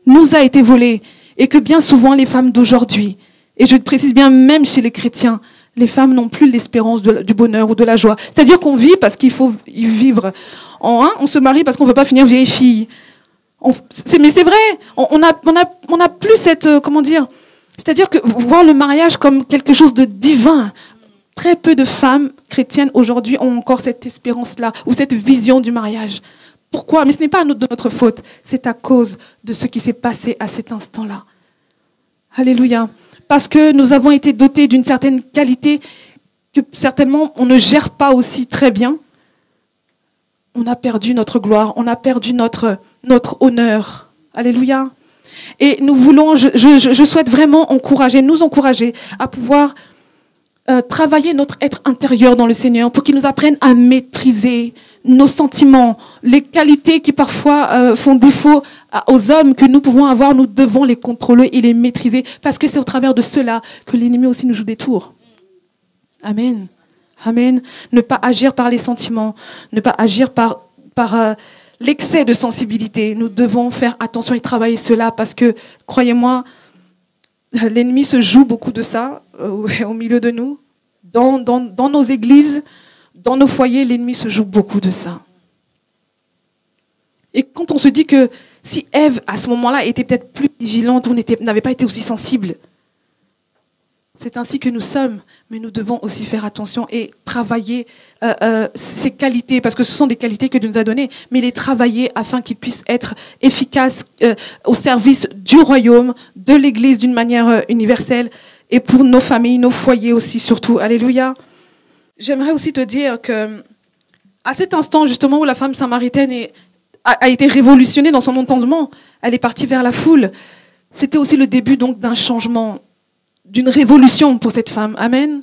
Nous a été volée, et que bien souvent les femmes d'aujourd'hui, et je te précise bien même chez les chrétiens, les femmes n'ont plus l'espérance du bonheur ou de la joie. C'est-à-dire qu'on vit parce qu'il faut y vivre. On se marie parce qu'on ne veut pas finir vieille fille. Mais c'est vrai, on a plus cette, comment dire, c'est-à-dire que voir le mariage comme quelque chose de divin. Très peu de femmes chrétiennes aujourd'hui ont encore cette espérance-là, ou cette vision du mariage. Pourquoi? Mais ce n'est pas de notre faute. C'est à cause de ce qui s'est passé à cet instant-là. Alléluia. Parce que nous avons été dotés d'une certaine qualité que certainement on ne gère pas aussi très bien. On a perdu notre gloire, on a perdu notre honneur. Alléluia. Et nous voulons, je souhaite vraiment nous encourager à pouvoir travailler notre être intérieur dans le Seigneur pour qu'il nous apprenne à maîtriser nos sentiments, les qualités qui parfois font défaut aux hommes que nous pouvons avoir, nous devons les contrôler et les maîtriser parce que c'est au travers de cela que l'ennemi aussi nous joue des tours. Amen. Amen. Ne pas agir par les sentiments, ne pas agir par l'excès de sensibilité. Nous devons faire attention et travailler cela parce que, croyez-moi, l'ennemi se joue beaucoup de ça au milieu de nous. Dans nos églises, dans nos foyers, l'ennemi se joue beaucoup de ça. Et quand on se dit que si Ève, à ce moment-là, était peut-être plus vigilante ou n'avait pas été aussi sensible, c'est ainsi que nous sommes, mais nous devons aussi faire attention et travailler ces qualités, parce que ce sont des qualités que Dieu nous a données, mais les travailler afin qu'ils puissent être efficaces au service du royaume, de l'Église d'une manière universelle, et pour nos familles, nos foyers aussi surtout. Alléluia. J'aimerais aussi te dire que à cet instant justement où la femme samaritaine a été révolutionnée dans son entendement, elle est partie vers la foule. C'était aussi le début donc d'un changement, d'une révolution pour cette femme. Amen.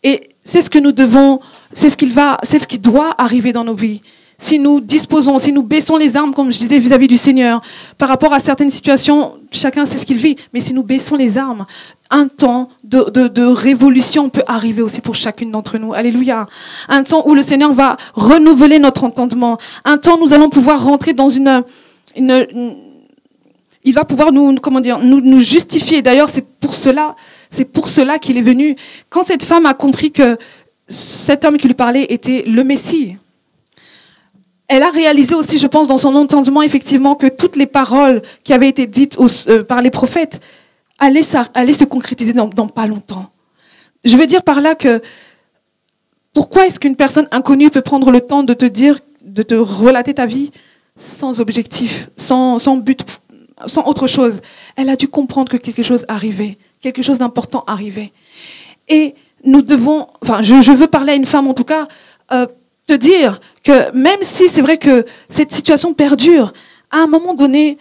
Et c'est ce que nous devons, c'est ce qui doit arriver dans nos vies. Si nous disposons, si nous baissons les armes, comme je disais vis-à-vis du Seigneur, par rapport à certaines situations, chacun sait ce qu'il vit, mais si nous baissons les armes, un temps de révolution peut arriver aussi pour chacune d'entre nous. Alléluia. Un temps où le Seigneur va renouveler notre entendement. Un temps où nous allons pouvoir rentrer dans il va pouvoir nous justifier. D'ailleurs, c'est pour cela qu'il est venu. Quand cette femme a compris que cet homme qui lui parlait était le Messie, elle a réalisé aussi, je pense, dans son entendement, effectivement, que toutes les paroles qui avaient été dites par les prophètes allaient se concrétiser dans pas longtemps. Je veux dire par là que pourquoi est-ce qu'une personne inconnue peut prendre le temps de te dire, de te relater ta vie sans objectif, sans but, sans autre chose? Elle a dû comprendre que quelque chose arrivait, quelque chose d'important arrivait. Et nous devons, je veux parler à une femme en tout cas, te dire que même si c'est vrai que cette situation perdure, à un moment donné,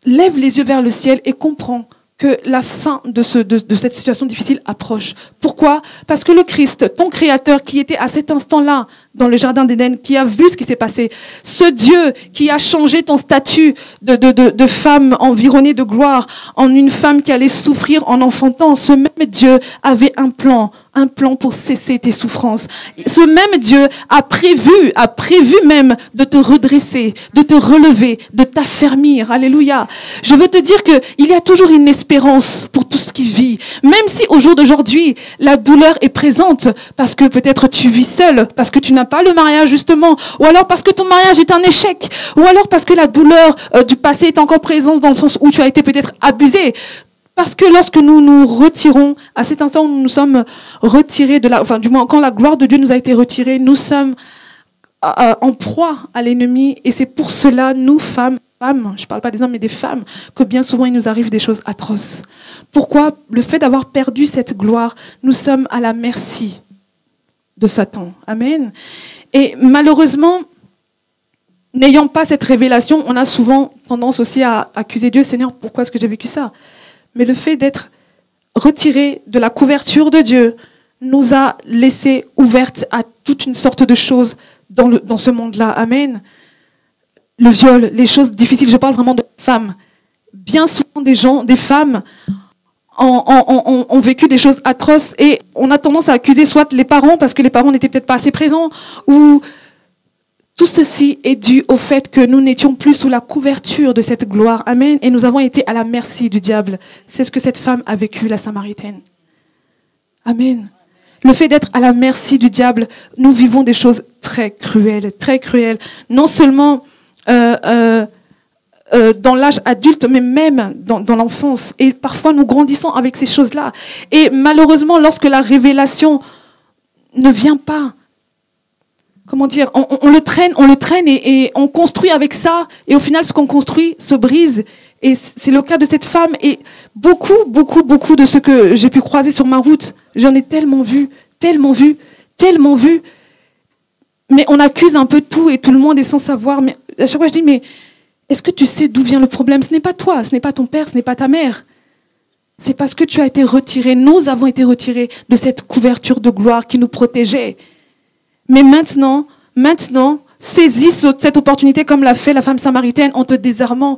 lève les yeux vers le ciel et comprends que la fin de cette situation difficile approche. Pourquoi? Parce que le Christ, ton Créateur, qui était à cet instant-là dans le Jardin d'Éden, qui a vu ce qui s'est passé, ce Dieu qui a changé ton statut de femme environnée de gloire en une femme qui allait souffrir en enfantant, ce même Dieu avait un plan pour cesser tes souffrances. Ce même Dieu a prévu même de te redresser, de te relever, de t'affermir. Alléluia. Je veux te dire que il y a toujours une espérance pour tout ce qui vit. Même si au jour d'aujourd'hui, la douleur est présente parce que peut-être tu vis seul, parce que tu n'as pas le mariage justement, ou alors parce que ton mariage est un échec, ou alors parce que la douleur du passé est encore présente dans le sens où tu as été peut-être abusé. Parce que lorsque nous nous retirons, à cet instant où nous nous sommes retirés du moins quand la gloire de Dieu nous a été retirée, nous sommes en proie à l'ennemi. Et c'est pour cela, nous, femmes, je ne parle pas des hommes, mais des femmes, que bien souvent il nous arrive des choses atroces. Pourquoi? Le fait d'avoir perdu cette gloire, nous sommes à la merci de Satan. Amen. Et malheureusement, n'ayant pas cette révélation, on a souvent tendance aussi à accuser Dieu. Seigneur, pourquoi est-ce que j'ai vécu ça? Mais le fait d'être retiré de la couverture de Dieu nous a laissé ouvertes à toute une sorte de choses dans ce monde-là. Amen. Le viol, les choses difficiles, je parle vraiment de femmes. Bien souvent, des femmes ont vécu des choses atroces et on a tendance à accuser soit les parents parce que les parents n'étaient peut-être pas assez présents, ou tout ceci est dû au fait que nous n'étions plus sous la couverture de cette gloire. Amen. Et nous avons été à la merci du diable. C'est ce que cette femme a vécu, la Samaritaine. Amen. Le fait d'être à la merci du diable, nous vivons des choses très cruelles, très cruelles. Non seulement dans l'âge adulte, mais même dans l'enfance. Et parfois, nous grandissons avec ces choses-là. Et malheureusement, lorsque la révélation ne vient pas, comment dire, on le traîne et on construit avec ça. Et au final, ce qu'on construit se brise. Et c'est le cas de cette femme. Et beaucoup de ce que j'ai pu croiser sur ma route, j'en ai tellement vu. Mais on accuse un peu tout et tout le monde est sans savoir. Mais à chaque fois, je dis, mais est-ce que tu sais d'où vient le problème? Ce n'est pas toi, ce n'est pas ton père, ce n'est pas ta mère. C'est parce que tu as été retiré, nous avons été retirés de cette couverture de gloire qui nous protégeait. Mais maintenant, saisis cette opportunité comme l'a fait la femme samaritaine en te désarmant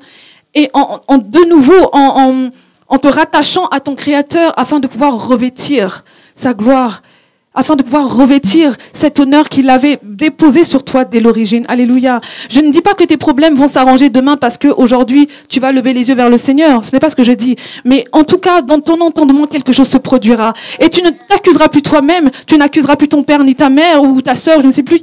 et de nouveau en te rattachant à ton Créateur afin de pouvoir revêtir sa gloire, afin de pouvoir revêtir cet honneur qu'il avait déposé sur toi dès l'origine. Alléluia. Je ne dis pas que tes problèmes vont s'arranger demain parce que aujourd'hui tu vas lever les yeux vers le Seigneur. Ce n'est pas ce que je dis. Mais en tout cas, dans ton entendement, quelque chose se produira. Et tu ne t'accuseras plus toi-même, tu n'accuseras plus ton père ni ta mère ou ta sœur, je ne sais plus.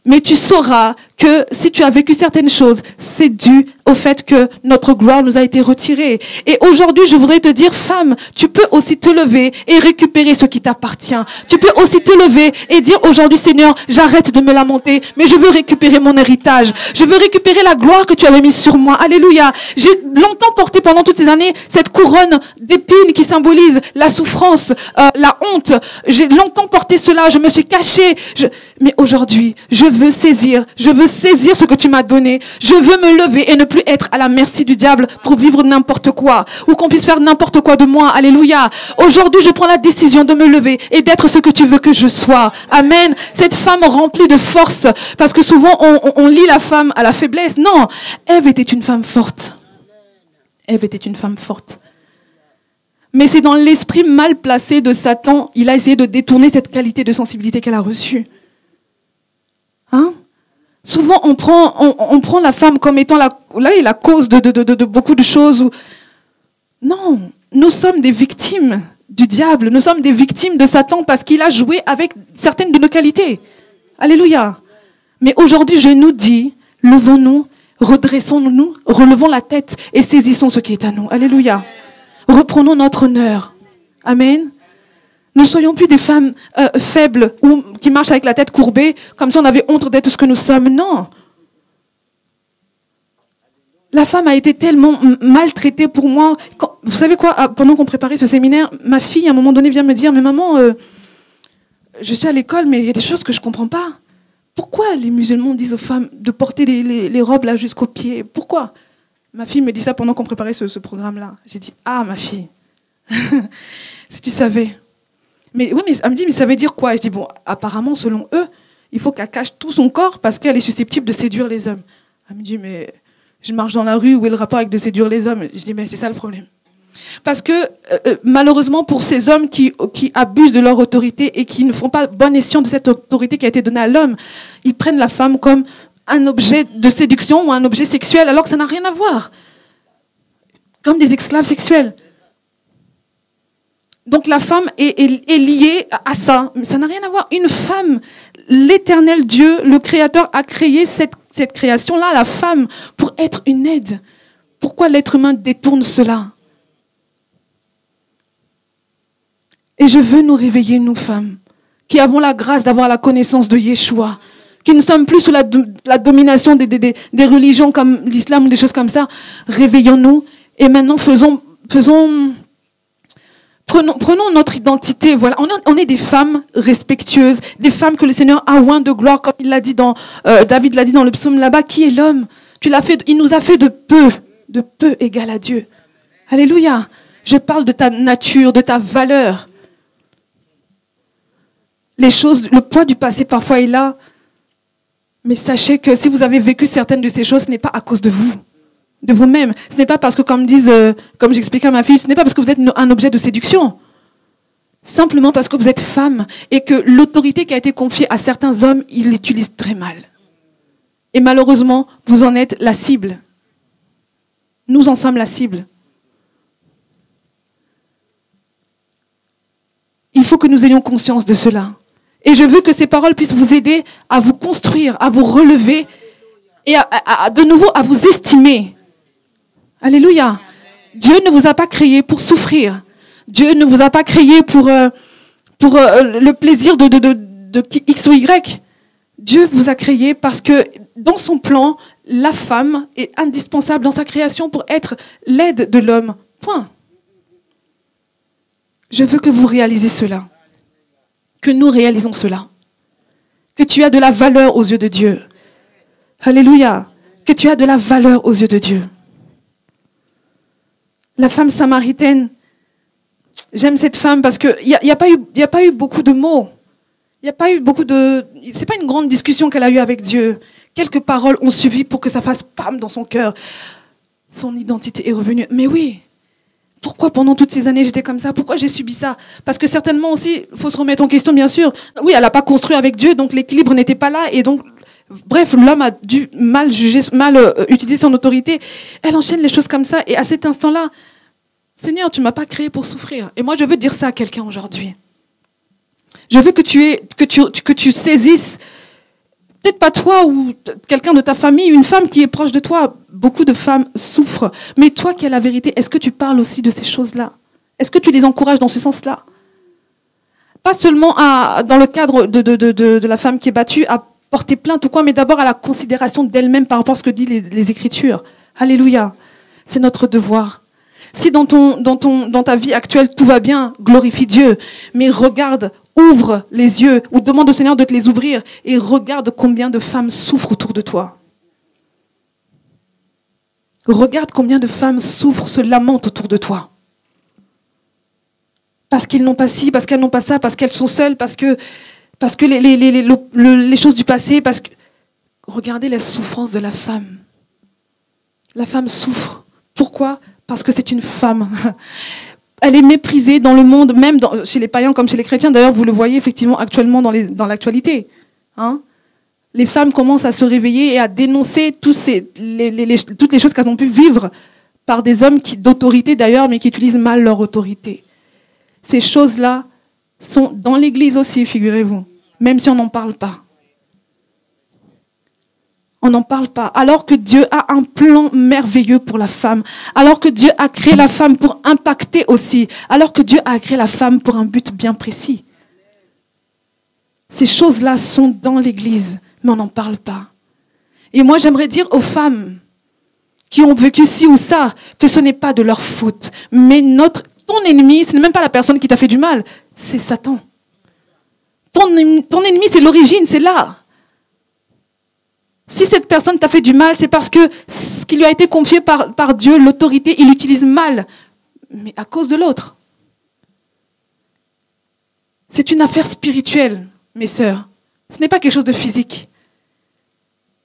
Mais tu sauras que si tu as vécu certaines choses, c'est dû au fait que notre gloire nous a été retirée. Et aujourd'hui, je voudrais te dire, femme, tu peux aussi te lever et récupérer ce qui t'appartient. Tu peux aussi te lever et dire aujourd'hui, Seigneur, j'arrête de me lamenter, mais je veux récupérer mon héritage. Je veux récupérer la gloire que tu avais mise sur moi. Alléluia. J'ai longtemps porté pendant toutes ces années cette couronne d'épines qui symbolise la souffrance, la honte. J'ai longtemps porté cela, je me suis cachée. Mais aujourd'hui, je veux saisir ce que tu m'as donné. Je veux me lever et ne plus être à la merci du diable pour vivre n'importe quoi ou qu'on puisse faire n'importe quoi de moi. Alléluia. Aujourd'hui, je prends la décision de me lever et d'être ce que tu veux que je sois. Amen. Cette femme remplie de force, parce que souvent on lie la femme à la faiblesse. Non, Ève était une femme forte. Ève était une femme forte. Mais c'est dans l'esprit mal placé de Satan, il a essayé de détourner cette qualité de sensibilité qu'elle a reçue. Hein? Souvent, on prend la femme comme étant la cause de beaucoup de choses. Non, nous sommes des victimes du diable. Nous sommes des victimes de Satan parce qu'il a joué avec certaines de nos qualités. Alléluia. Mais aujourd'hui, je nous dis, levons-nous, redressons-nous, relevons la tête et saisissons ce qui est à nous. Alléluia. Reprenons notre honneur. Amen. Ne soyons plus des femmes faibles ou qui marchent avec la tête courbée comme si on avait honte d'être ce que nous sommes. Non. La femme a été tellement maltraitée pour moi. Vous savez quoi? Pendant qu'on préparait ce séminaire, ma fille, à un moment donné, vient me dire « Mais maman, je suis à l'école, mais il y a des choses que je ne comprends pas. Pourquoi les musulmans disent aux femmes de porter les robes là jusqu'aux pieds? Pourquoi ?» Ma fille me dit ça pendant qu'on préparait ce programme-là. J'ai dit, ah, ma fille, si tu savais. Mais oui, mais elle me dit, mais ça veut dire quoi? Je dis, bon, apparemment, selon eux, il faut qu'elle cache tout son corps parce qu'elle est susceptible de séduire les hommes. Elle me dit, mais je marche dans la rue, où est le rapport avec de séduire les hommes? Je dis, mais c'est ça le problème. Parce que malheureusement, pour ces hommes qui abusent de leur autorité et qui ne font pas bon escient de cette autorité qui a été donnée à l'homme, ils prennent la femme comme un objet de séduction ou un objet sexuel, alors que ça n'a rien à voir. Comme des esclaves sexuels. Donc la femme est liée à ça. Mais ça n'a rien à voir. Une femme, l'Éternel Dieu, le Créateur, a créé cette création-là, la femme, pour être une aide. Pourquoi l'être humain détourne cela? Et je veux nous réveiller, nous femmes, qui avons la grâce d'avoir la connaissance de Yeshua, qui ne sommes plus sous la domination des religions comme l'islam ou des choses comme ça. Réveillons-nous et maintenant prenons notre identité. Voilà, on est des femmes respectueuses, des femmes que le Seigneur a oint de gloire, comme il l'a dit David l'a dit dans le psaume là-bas. Qui est l'homme? Il nous a fait de peu égal à Dieu. Alléluia. Je parle de ta nature, de ta valeur. Les choses, le poids du passé parfois est là. Mais sachez que si vous avez vécu certaines de ces choses, ce n'est pas à cause de vous, de vous-même. Ce n'est pas parce que, comme j'expliquais à ma fille, ce n'est pas parce que vous êtes un objet de séduction. Simplement parce que vous êtes femme et que l'autorité qui a été confiée à certains hommes, ils l'utilisent très mal. Et malheureusement, vous en êtes la cible. Nous en sommes la cible. Il faut que nous ayons conscience de cela. Et je veux que ces paroles puissent vous aider à vous construire, à vous relever et de nouveau à vous estimer. Alléluia. Dieu ne vous a pas créé pour souffrir. Dieu ne vous a pas créé pour le plaisir de X ou Y. Dieu vous a créé parce que dans son plan, la femme est indispensable dans sa création pour être l'aide de l'homme. Point. Je veux que vous réalisez cela. Que nous réalisons cela. Que tu as de la valeur aux yeux de Dieu. Alléluia. Que tu as de la valeur aux yeux de Dieu. La femme samaritaine, j'aime cette femme parce qu'il n'y a pas eu beaucoup de mots. Il n'y a pas eu beaucoup de... C'est pas une grande discussion qu'elle a eue avec Dieu. Quelques paroles ont suffi pour que ça fasse pam dans son cœur. Son identité est revenue. Mais oui. Pourquoi pendant toutes ces années j'étais comme ça? Pourquoi j'ai subi ça? Parce que certainement aussi, il faut se remettre en question bien sûr. Oui, elle n'a pas construit avec Dieu, donc l'équilibre n'était pas là. Et donc, bref, l'homme a dû mal utiliser son autorité. Elle enchaîne les choses comme ça. Et à cet instant-là, Seigneur, tu ne m'as pas créé pour souffrir. Et moi, je veux dire ça à quelqu'un aujourd'hui. Je veux que tu saisisses, peut-être pas toi ou quelqu'un de ta famille, une femme qui est proche de toi. Beaucoup de femmes souffrent. Mais toi qui as la vérité, est-ce que tu parles aussi de ces choses-là? Est-ce que tu les encourages dans ce sens-là? Pas seulement dans le cadre de la femme qui est battue, à porter plainte ou quoi, mais d'abord à la considération d'elle-même par rapport à ce que disent les Écritures. Alléluia. C'est notre devoir. Si dans ta vie actuelle tout va bien, glorifie Dieu. Mais regarde, ouvre les yeux ou demande au Seigneur de te les ouvrir et regarde combien de femmes souffrent autour de toi. Regarde combien de femmes souffrent, se lamentent autour de toi. Parce qu'ils n'ont pas ci, parce qu'elles n'ont pas ça, parce qu'elles sont seules, parce que les choses du passé, parce que... Regardez la souffrance de la femme. La femme souffre. Pourquoi? Parce que c'est une femme. Elle est méprisée dans le monde, même chez les païens comme chez les chrétiens. D'ailleurs, vous le voyez effectivement actuellement dans l'actualité. Hein? Les femmes commencent à se réveiller et à dénoncer toutes les choses qu'elles ont pu vivre par des hommes d'autorité d'ailleurs, mais qui utilisent mal leur autorité. Ces choses-là sont dans l'Église aussi, figurez-vous, même si on n'en parle pas. On n'en parle pas. Alors que Dieu a un plan merveilleux pour la femme, alors que Dieu a créé la femme pour impacter aussi, alors que Dieu a créé la femme pour un but bien précis. Ces choses-là sont dans l'Église. Mais on n'en parle pas. Et moi, j'aimerais dire aux femmes qui ont vécu ci ou ça, que ce n'est pas de leur faute. Mais ton ennemi, ce n'est même pas la personne qui t'a fait du mal, c'est Satan. Ton ennemi, c'est l'origine, c'est là. Si cette personne t'a fait du mal, c'est parce que ce qui lui a été confié par Dieu, l'autorité, il l'utilise mal. Mais à cause de l'autre. C'est une affaire spirituelle, mes sœurs. Ce n'est pas quelque chose de physique.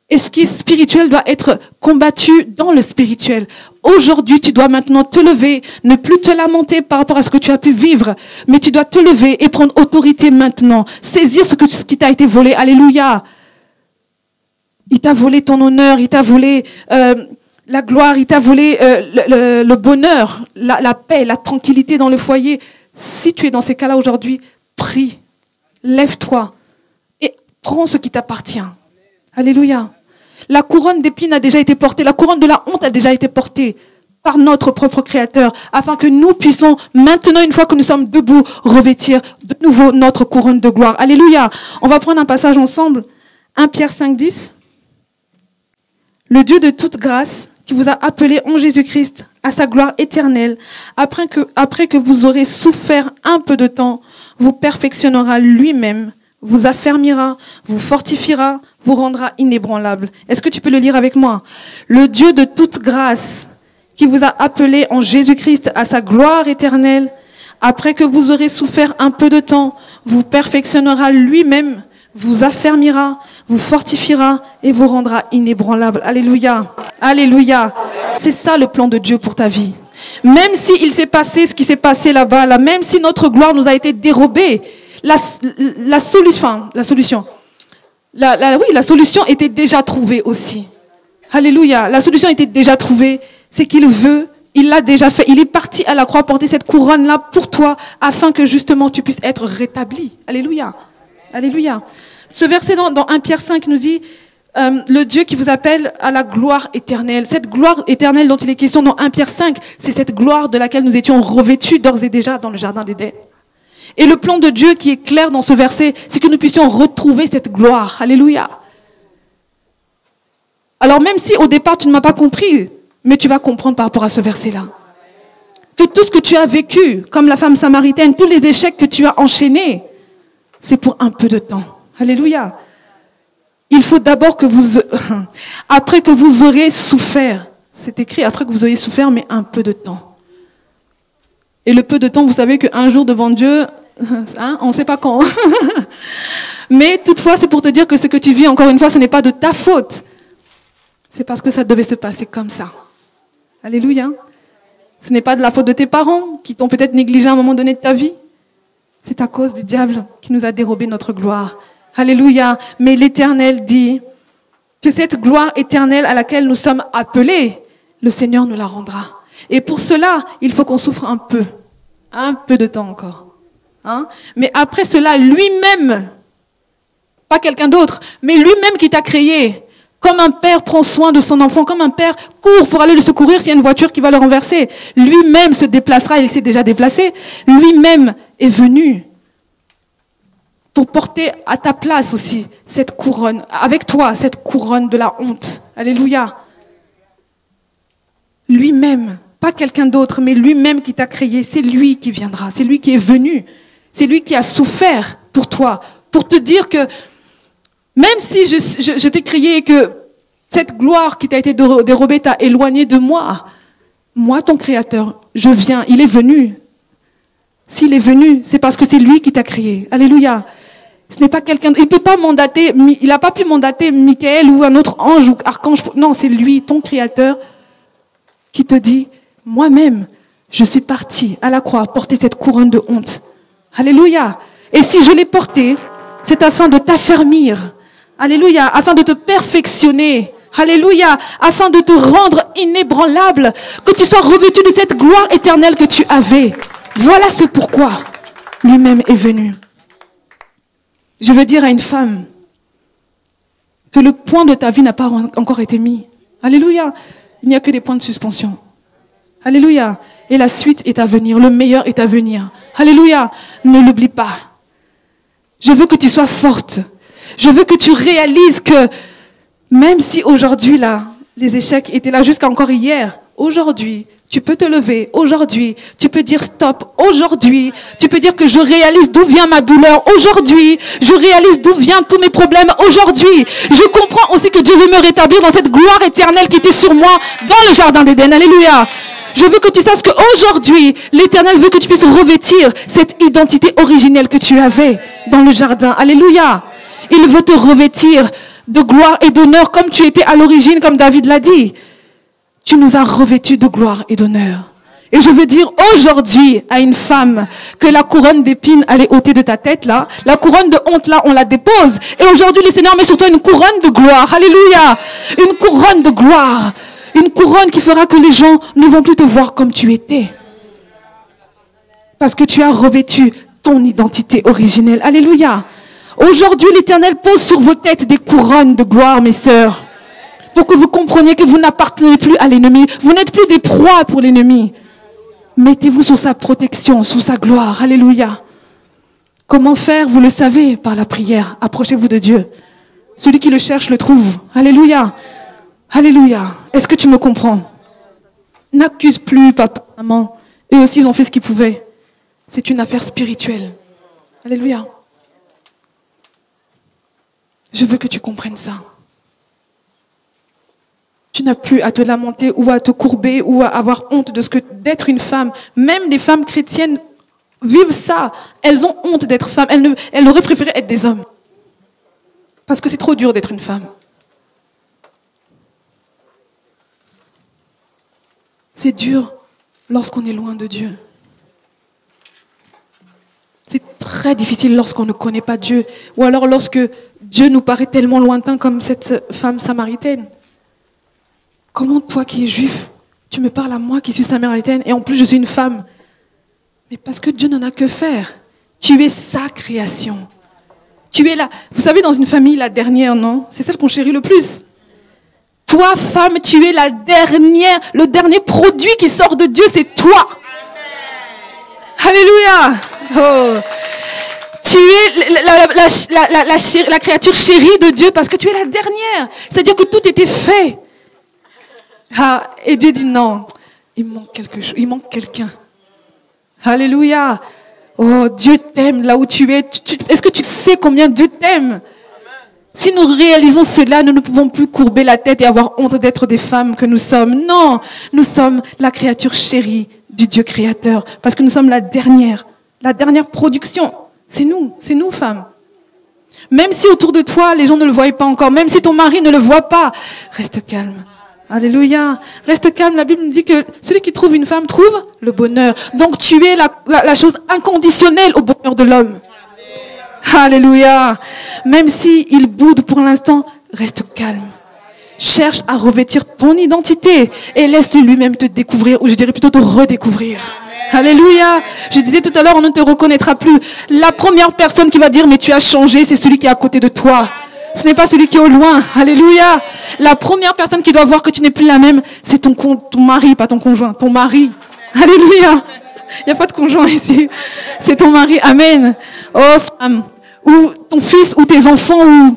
Et ce qui est spirituel doit être combattu dans le spirituel. Aujourd'hui, tu dois maintenant te lever, ne plus te lamenter par rapport à ce que tu as pu vivre, mais tu dois te lever et prendre autorité maintenant. Saisir ce qui t'a été volé. Alléluia. Il t'a volé ton honneur, il t'a volé la gloire, il t'a volé le bonheur, la paix, la tranquillité dans le foyer. Si tu es dans ces cas-là aujourd'hui, prie, lève-toi et prends ce qui t'appartient. Alléluia. La couronne d'épines a déjà été portée, la couronne de la honte a déjà été portée par notre propre Créateur, afin que nous puissions maintenant, une fois que nous sommes debout, revêtir de nouveau notre couronne de gloire. Alléluia. On va prendre un passage ensemble. 1 Pierre 5, 10. Le Dieu de toute grâce, qui vous a appelé en Jésus-Christ à sa gloire éternelle, après que vous aurez souffert un peu de temps, vous perfectionnera lui-même, vous affermira, vous fortifiera, vous rendra inébranlable. Est-ce que tu peux le lire avec moi? Le Dieu de toute grâce, qui vous a appelé en Jésus-Christ à sa gloire éternelle, après que vous aurez souffert un peu de temps, vous perfectionnera lui-même, vous affermira, vous fortifiera et vous rendra inébranlable. Alléluia. Alléluia. C'est ça le plan de Dieu pour ta vie. Même s'il s'est passé ce qui s'est passé là-bas, là, même si notre gloire nous a été dérobée, la solution était déjà trouvée aussi. Alléluia. La solution était déjà trouvée. C'est qu'il veut, il l'a déjà fait. Il est parti à la croix porter cette couronne-là pour toi, afin que justement tu puisses être rétabli. Alléluia. Alléluia. Ce verset dans 1 Pierre 5 nous dit, le Dieu qui vous appelle à la gloire éternelle. Cette gloire éternelle dont il est question dans 1 Pierre 5, c'est cette gloire de laquelle nous étions revêtus d'ores et déjà dans le jardin d'Éden. Et le plan de Dieu qui est clair dans ce verset, c'est que nous puissions retrouver cette gloire. Alléluia. Alors même si au départ tu ne m'as pas compris, mais tu vas comprendre par rapport à ce verset-là. Que tout ce que tu as vécu, comme la femme samaritaine, tous les échecs que tu as enchaînés, c'est pour un peu de temps. Alléluia. Il faut d'abord après que vous aurez souffert, c'est écrit après que vous aurez souffert, mais un peu de temps. Et le peu de temps, vous savez qu'un jour devant Dieu, on ne sait pas quand. Mais toutefois, c'est pour te dire que ce que tu vis, encore une fois, ce n'est pas de ta faute. C'est parce que ça devait se passer comme ça. Alléluia. Ce n'est pas de la faute de tes parents qui t'ont peut-être négligé à un moment donné de ta vie. C'est à cause du diable qui nous a dérobé notre gloire. Alléluia. Mais l'Éternel dit que cette gloire éternelle à laquelle nous sommes appelés, le Seigneur nous la rendra. Et pour cela, il faut qu'on souffre un peu de temps encore. Mais après cela, lui-même, pas quelqu'un d'autre, mais lui-même qui t'a créé, comme un père prend soin de son enfant, comme un père court pour aller le secourir s'il y a une voiture qui va le renverser, lui-même se déplacera, il s'est déjà déplacé, lui-même est venu pour porter à ta place aussi cette couronne, avec toi, cette couronne de la honte. Alléluia. Lui-même, pas quelqu'un d'autre, mais lui-même qui t'a créé, c'est lui qui viendra, c'est lui qui est venu, c'est lui qui a souffert pour toi, pour te dire que même si je t'ai créé et que cette gloire qui t'a été dérobée t'a éloigné de moi, moi, ton Créateur, je viens, il est venu. S'il est venu, c'est parce que c'est lui qui t'a créé. Alléluia. Ce n'est pas quelqu'un, il peut pas mandater, il n'a pas pu mandater Michael ou un autre ange ou archange. Non, c'est lui, ton Créateur, qui te dit, moi-même, je suis parti à la croix porter cette couronne de honte. Alléluia. Et si je l'ai portée, c'est afin de t'affermir. Alléluia. Afin de te perfectionner. Alléluia. Afin de te rendre inébranlable. Que tu sois revêtu de cette gloire éternelle que tu avais. Voilà ce pourquoi lui-même est venu. Je veux dire à une femme que le point de ta vie n'a pas encore été mis. Alléluia. Il n'y a que des points de suspension. Alléluia. Et la suite est à venir. Le meilleur est à venir. Alléluia. Ne l'oublie pas. Je veux que tu sois forte. Je veux que tu réalises que même si aujourd'hui, là, les échecs étaient là jusqu'à encore hier, aujourd'hui, Tu peux te lever aujourd'hui, tu peux dire stop aujourd'hui, tu peux dire que je réalise d'où vient ma douleur aujourd'hui, je réalise d'où viennent tous mes problèmes aujourd'hui. Je comprends aussi que Dieu veut me rétablir dans cette gloire éternelle qui était sur moi dans le jardin d'Éden. Alléluia. Je veux que tu saches qu'aujourd'hui, l'Éternel veut que tu puisses revêtir cette identité originelle que tu avais dans le jardin. Alléluia. Il veut te revêtir de gloire et d'honneur comme tu étais à l'origine, comme David l'a dit. Tu nous as revêtus de gloire et d'honneur. Et je veux dire aujourd'hui à une femme que la couronne d'épines, elle est ôtée de ta tête là. La couronne de honte là, on la dépose. Et aujourd'hui, le Seigneur met sur toi une couronne de gloire. Alléluia. Une couronne de gloire. Une couronne qui fera que les gens ne vont plus te voir comme tu étais. Parce que tu as revêtu ton identité originelle. Alléluia. Aujourd'hui, l'Éternel pose sur vos têtes des couronnes de gloire, mes sœurs. Pour que vous compreniez que vous n'appartenez plus à l'ennemi. Vous n'êtes plus des proies pour l'ennemi. Mettez-vous sous sa protection, sous sa gloire. Alléluia. Comment faire? Vous le savez, par la prière. Approchez-vous de Dieu. Celui qui le cherche le trouve. Alléluia. Alléluia. Est-ce que tu me comprends? N'accuse plus papa, maman. Eux aussi, ils ont fait ce qu'ils pouvaient. C'est une affaire spirituelle. Alléluia. Je veux que tu comprennes ça. Tu n'as plus à te lamenter ou à te courber ou à avoir honte de ce que d'être une femme. Même les femmes chrétiennes vivent ça. Elles ont honte d'être femmes. Elles auraient préféré être des hommes. Parce que c'est trop dur d'être une femme. C'est dur lorsqu'on est loin de Dieu. C'est très difficile lorsqu'on ne connaît pas Dieu. Ou alors lorsque Dieu nous paraît tellement lointain comme cette femme samaritaine. Comment toi qui es juif, tu me parles à moi qui suis samaritaine et en plus je suis une femme? Mais parce que Dieu n'en a que faire. Tu es sa création. Tu es là. Vous savez, dans une famille, la dernière, non? C'est celle qu'on chérit le plus. Toi, femme, tu es la dernière, le dernier produit qui sort de Dieu, c'est toi. Alléluia. Oh. Tu es la créature chérie de Dieu parce que tu es la dernière. C'est-à-dire que tout était fait. Ah, et Dieu dit non, il manque quelque chose, il manque quelqu'un. Alléluia. Oh, Dieu t'aime là où tu es. Est-ce que tu sais combien Dieu t'aime? Si nous réalisons cela, nous ne pouvons plus courber la tête et avoir honte d'être des femmes que nous sommes. Non, nous sommes la créature chérie du Dieu créateur. Parce que nous sommes la dernière production. C'est nous femmes. Même si autour de toi, les gens ne le voient pas encore, même si ton mari ne le voit pas, reste calme. Alléluia. Reste calme. La Bible nous dit que celui qui trouve une femme trouve le bonheur. Donc tu es la chose inconditionnelle au bonheur de l'homme. Alléluia. Même s'il boude pour l'instant, reste calme. Cherche à revêtir ton identité et laisse-lui lui-même te découvrir, ou je dirais plutôt te redécouvrir. Alléluia. Je disais tout à l'heure, on ne te reconnaîtra plus. La première personne qui va dire mais tu as changé, c'est celui qui est à côté de toi. Ce n'est pas celui qui est au loin. Alléluia. La première personne qui doit voir que tu n'es plus la même, c'est ton mari, pas ton conjoint, ton mari. Alléluia. Il n'y a pas de conjoint ici. C'est ton mari. Amen. Oh femme, ou ton fils, ou tes enfants,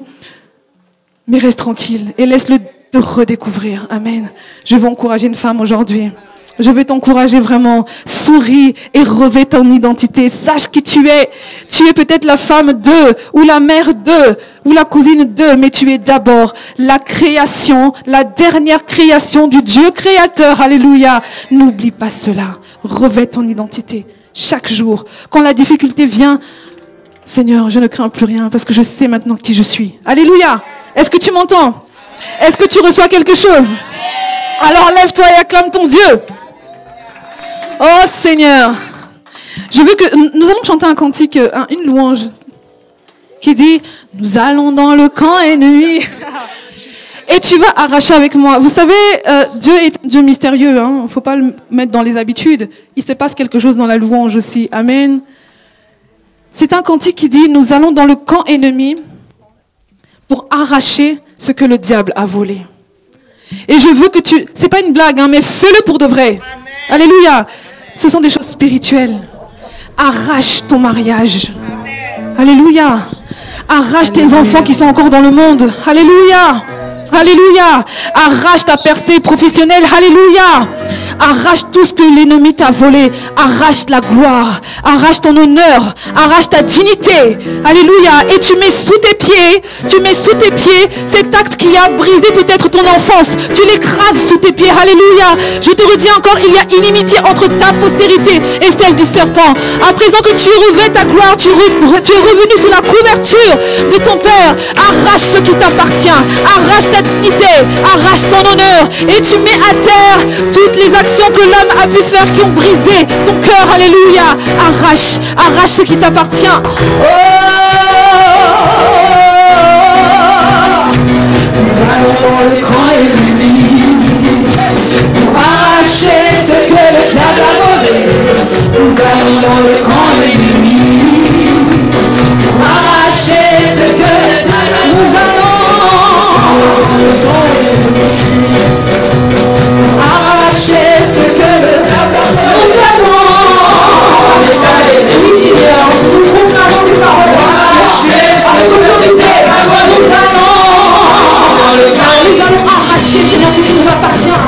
mais reste tranquille et laisse-le te redécouvrir. Amen. Je veux encourager une femme aujourd'hui. Je veux t'encourager vraiment. Souris et revêt ton identité. Sache qui tu es. Tu es peut-être la femme d'eux, ou la mère d'eux, ou la cousine d'eux, mais tu es d'abord la création, la dernière création du Dieu créateur. Alléluia. N'oublie pas cela. Revêt ton identité chaque jour. Quand la difficulté vient, Seigneur, je ne crains plus rien parce que je sais maintenant qui je suis. Alléluia. Est-ce que tu m'entends? Est-ce que tu reçois quelque chose? Alors lève-toi et acclame ton Dieu. Oh Seigneur, je veux que nous allons chanter un cantique, une louange qui dit « Nous allons dans le camp ennemi ». Et tu vas arracher avec moi. Vous savez, Dieu est un Dieu mystérieux. Il ne faut pas le mettre dans les habitudes. Il se passe quelque chose dans la louange aussi. Amen. C'est un cantique qui dit « Nous allons dans le camp ennemi pour arracher ce que le diable a volé ». Et je veux que c'est pas une blague, mais fais-le pour de vrai. Amen. Alléluia. Ce sont des choses spirituelles. Arrache ton mariage. Amen. Alléluia. Arrache tes enfants qui sont encore dans le monde. Alléluia. Alléluia. Arrache ta percée professionnelle. Alléluia. Arrache tout ce que l'ennemi t'a volé. Arrache la gloire. Arrache ton honneur. Arrache ta dignité. Alléluia. Et tu mets sous tes pieds. Tu mets sous tes pieds cet acte qui a brisé peut-être ton enfance. Tu l'écrases sous tes pieds. Alléluia. Je te redis encore, il y a inimitié entre ta postérité et celle du serpent. À présent que tu revêts ta gloire, tu es revenu sous la couverture de ton Père. Arrache ce qui t'appartient. Arrache ta dignité. Arrache ton honneur. Et tu mets à terre toutes les actions que l'homme a pu faire qui ont brisé ton cœur. Alléluia. Arrache. Arrache ce qui t'appartient. Nous allons dans le grand ennemi pour arracher ce que le diable a volé. Nous allons dans le grand ennemi pour arracher ce que le diable a volé. Nous allons dans le grand ennemi pour arracher ce que le diable a volé. Nous allons dans le grand ennemi. Oui, Seigneur, nous proclamons ces paroles. Arracher ce que le diable a volé. Nous allons arracher, Seigneur, ce qui nous appartient.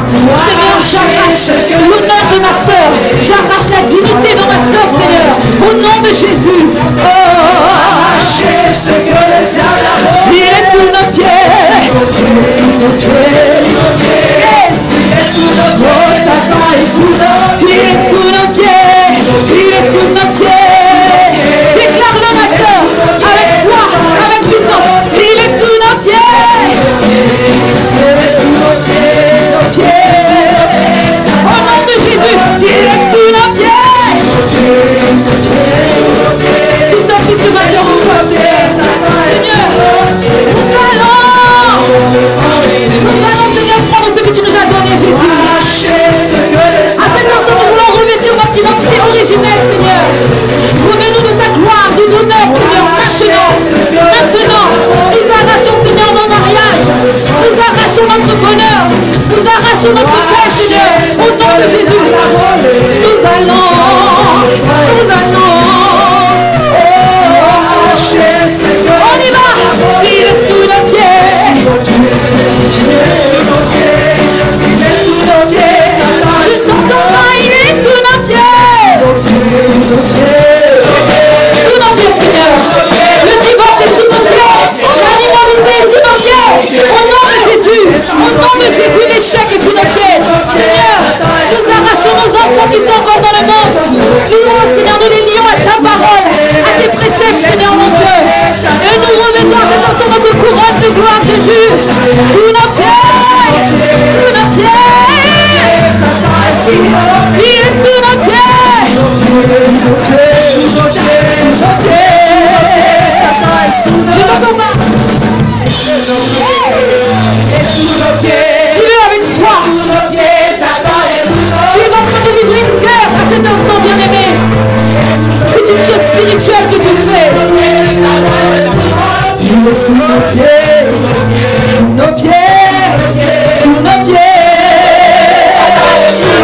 Seigneur, j'arrache l'honneur de ma soeur. J'arrache la dignité de ma soeur, Seigneur. Au nom de Jésus. Arracher ce que le diable a volé. Il est sous nos pieds. Sous nos pieds. Sous nos pieds. Il est sous nos pieds. Satan est sous nos pieds. Il est sous nos pieds. Il est sous nos pieds. Déclare-le, ma soeur. Avec foi, avec puissance. Il est sous nos pieds. Sous nos pieds. Nos pieds. Au nom de Jésus. Il est sous nos pieds. Tout ça plus que vainqueur en toi, Seigneur. Nous allons, Seigneur, prendre ce que tu nous as donné, Jésus. À cet instant, nous voulons revêtir notre identité originelle, Seigneur. Remets-nous de ta gloire, de l'honneur, Seigneur. Maintenant, nous arrachons, Seigneur, nos mariages. Nous arrachons notre bonheur. Nous arrachons notre paix, Seigneur. Au nom de Jésus. Nous allons. On y va. Il est sous nos pieds. Je sens ton main, il est sous nos pieds. Sous nos pieds, Seigneur. Le divorce est sous nos pieds. L'animalité est sous nos pieds. Au nom de Jésus. Au nom de Jésus, l'échec est sous nos pieds. Seigneur, nous arrachons nos enfants qui sont encore dans le monde. Tu vois, Seigneur, nous les lions à ta parole, à tes préceptes, Seigneur mon Dieu. Et nous remettons à cet instant notre couronne de gloire, Jésus. Sous nos pieds. Sous nos pieds. Il est sous nos pieds. Je t'entends pas. Tu veux avec foi. Tu es en train de livrer une guerre à cet instant, bien-aimé. C'est une chose spirituelle que tu fais. Il est sous nos pieds. Sous nos pieds. Sous nos pieds.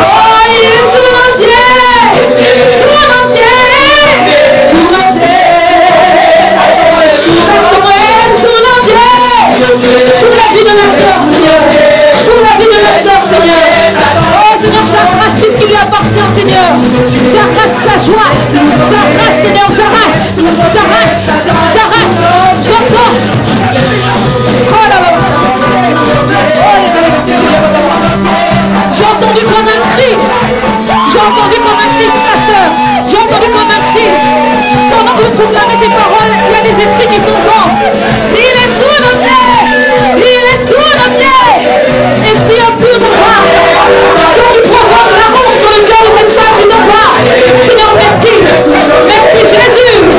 Oh, il est sous nos pieds. Sous nos pieds. Sous nos pieds. Sous nos pieds. Pour la vie de ma soeur, Seigneur. Pour la vie de ma soeur, Seigneur. Oh, Seigneur, j'arrache tout ce qui lui appartient, Seigneur. J'arrache sa joie. J'arrache, Seigneur, j'arrache. J'entends. Oh là là. J'ai entendu comme un cri. J'ai entendu comme un cri, ma soeur. J'ai entendu comme un cri. Pendant que vous proclamez ces paroles, il y a des esprits qui sont vents. Il est sous nos pieds. Il est sous nos pieds. Esprit impur, ne va. Ce qui provoque la ronge dans le cœur de cette femme, tu ne vas. Seigneur, merci. Merci Jésus.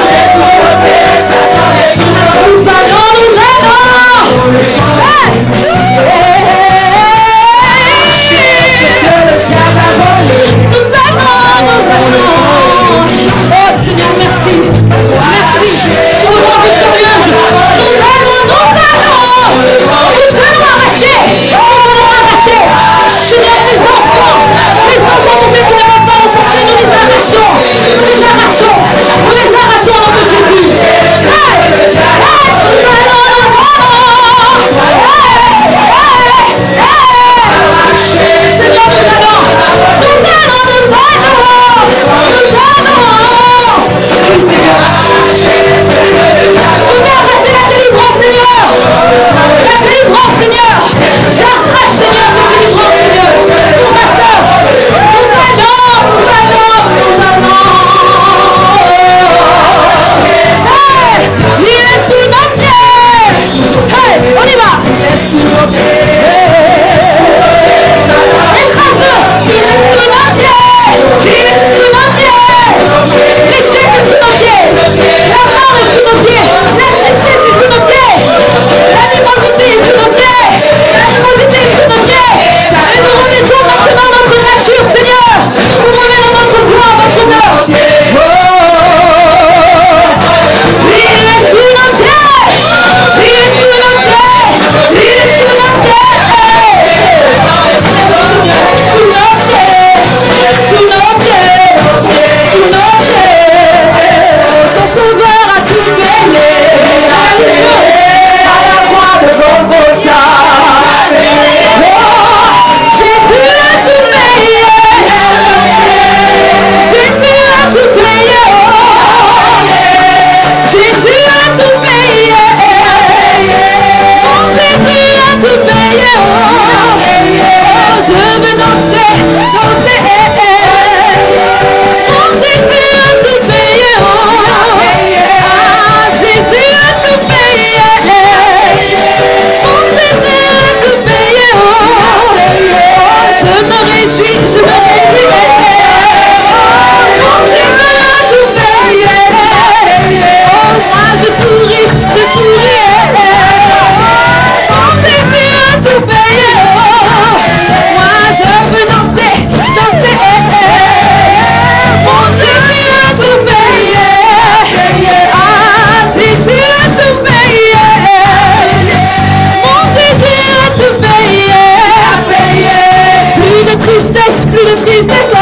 tristesse.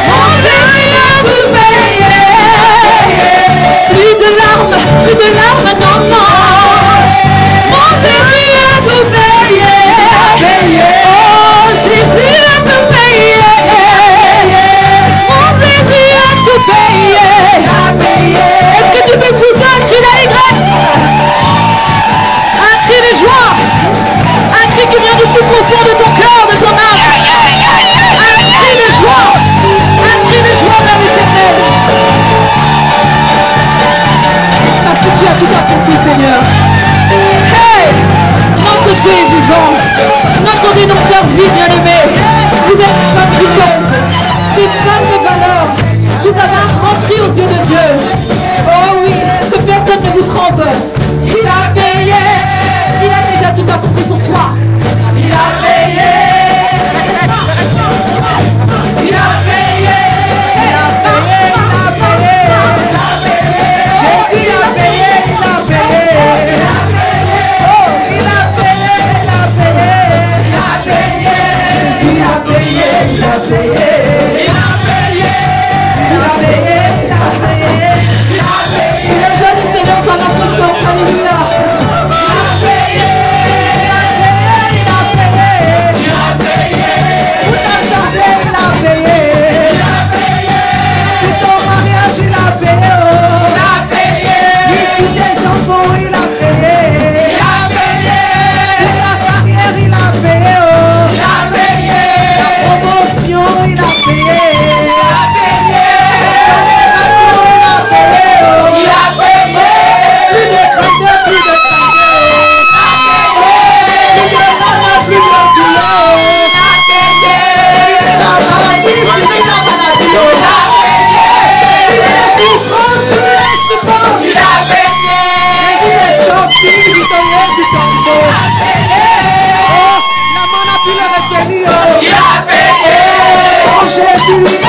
Mon Dieu, il a tout payé. Plus de larmes, non, non. Mon Dieu, il a tout payé. Oh, Jésus a tout payé. Mon Jésus a tout payé. Est-ce que tu peux pousser un cri d'allégresse? Un cri de joie. Un cri qui vient du plus profond de ton cœur, de ton âme. Un cri de joie. Un cri de joie vers l'Éternel. Parce que tu as tout accompli, Seigneur. Hey! Notre Dieu est vivant. Notre Rédempteur vit, bien-aimé. Vous êtes des femmes viteuses, des femmes de valeur. Vous avez un grand prix aux yeux de Dieu. Oh oui, que personne ne vous trompe. Il a payé. Il a déjà tout accompli pour toi. Il a payé. Il a payé. Il a payé. Jésus a payé. Il a payé. Il a payé. Jésus a payé. Il a payé. La joie du Seigneur soit notre force. Alléluia. Pour ta santé, il a payé. Pour ton mariage, il a payé. Oui, pour tes enfants, il a payé. Pour ta carrière, il a payé. Ta promotion, il a payé. Ton élévation, il a payé. Plus de grandeur, plus de grandeur. Plus de larmes, plus de douleur. Fini la maladie. Fini la souffrance. Jésus est sorti du tombeau du tombeau. La main n'a pu le retenir. Oh, Jésus.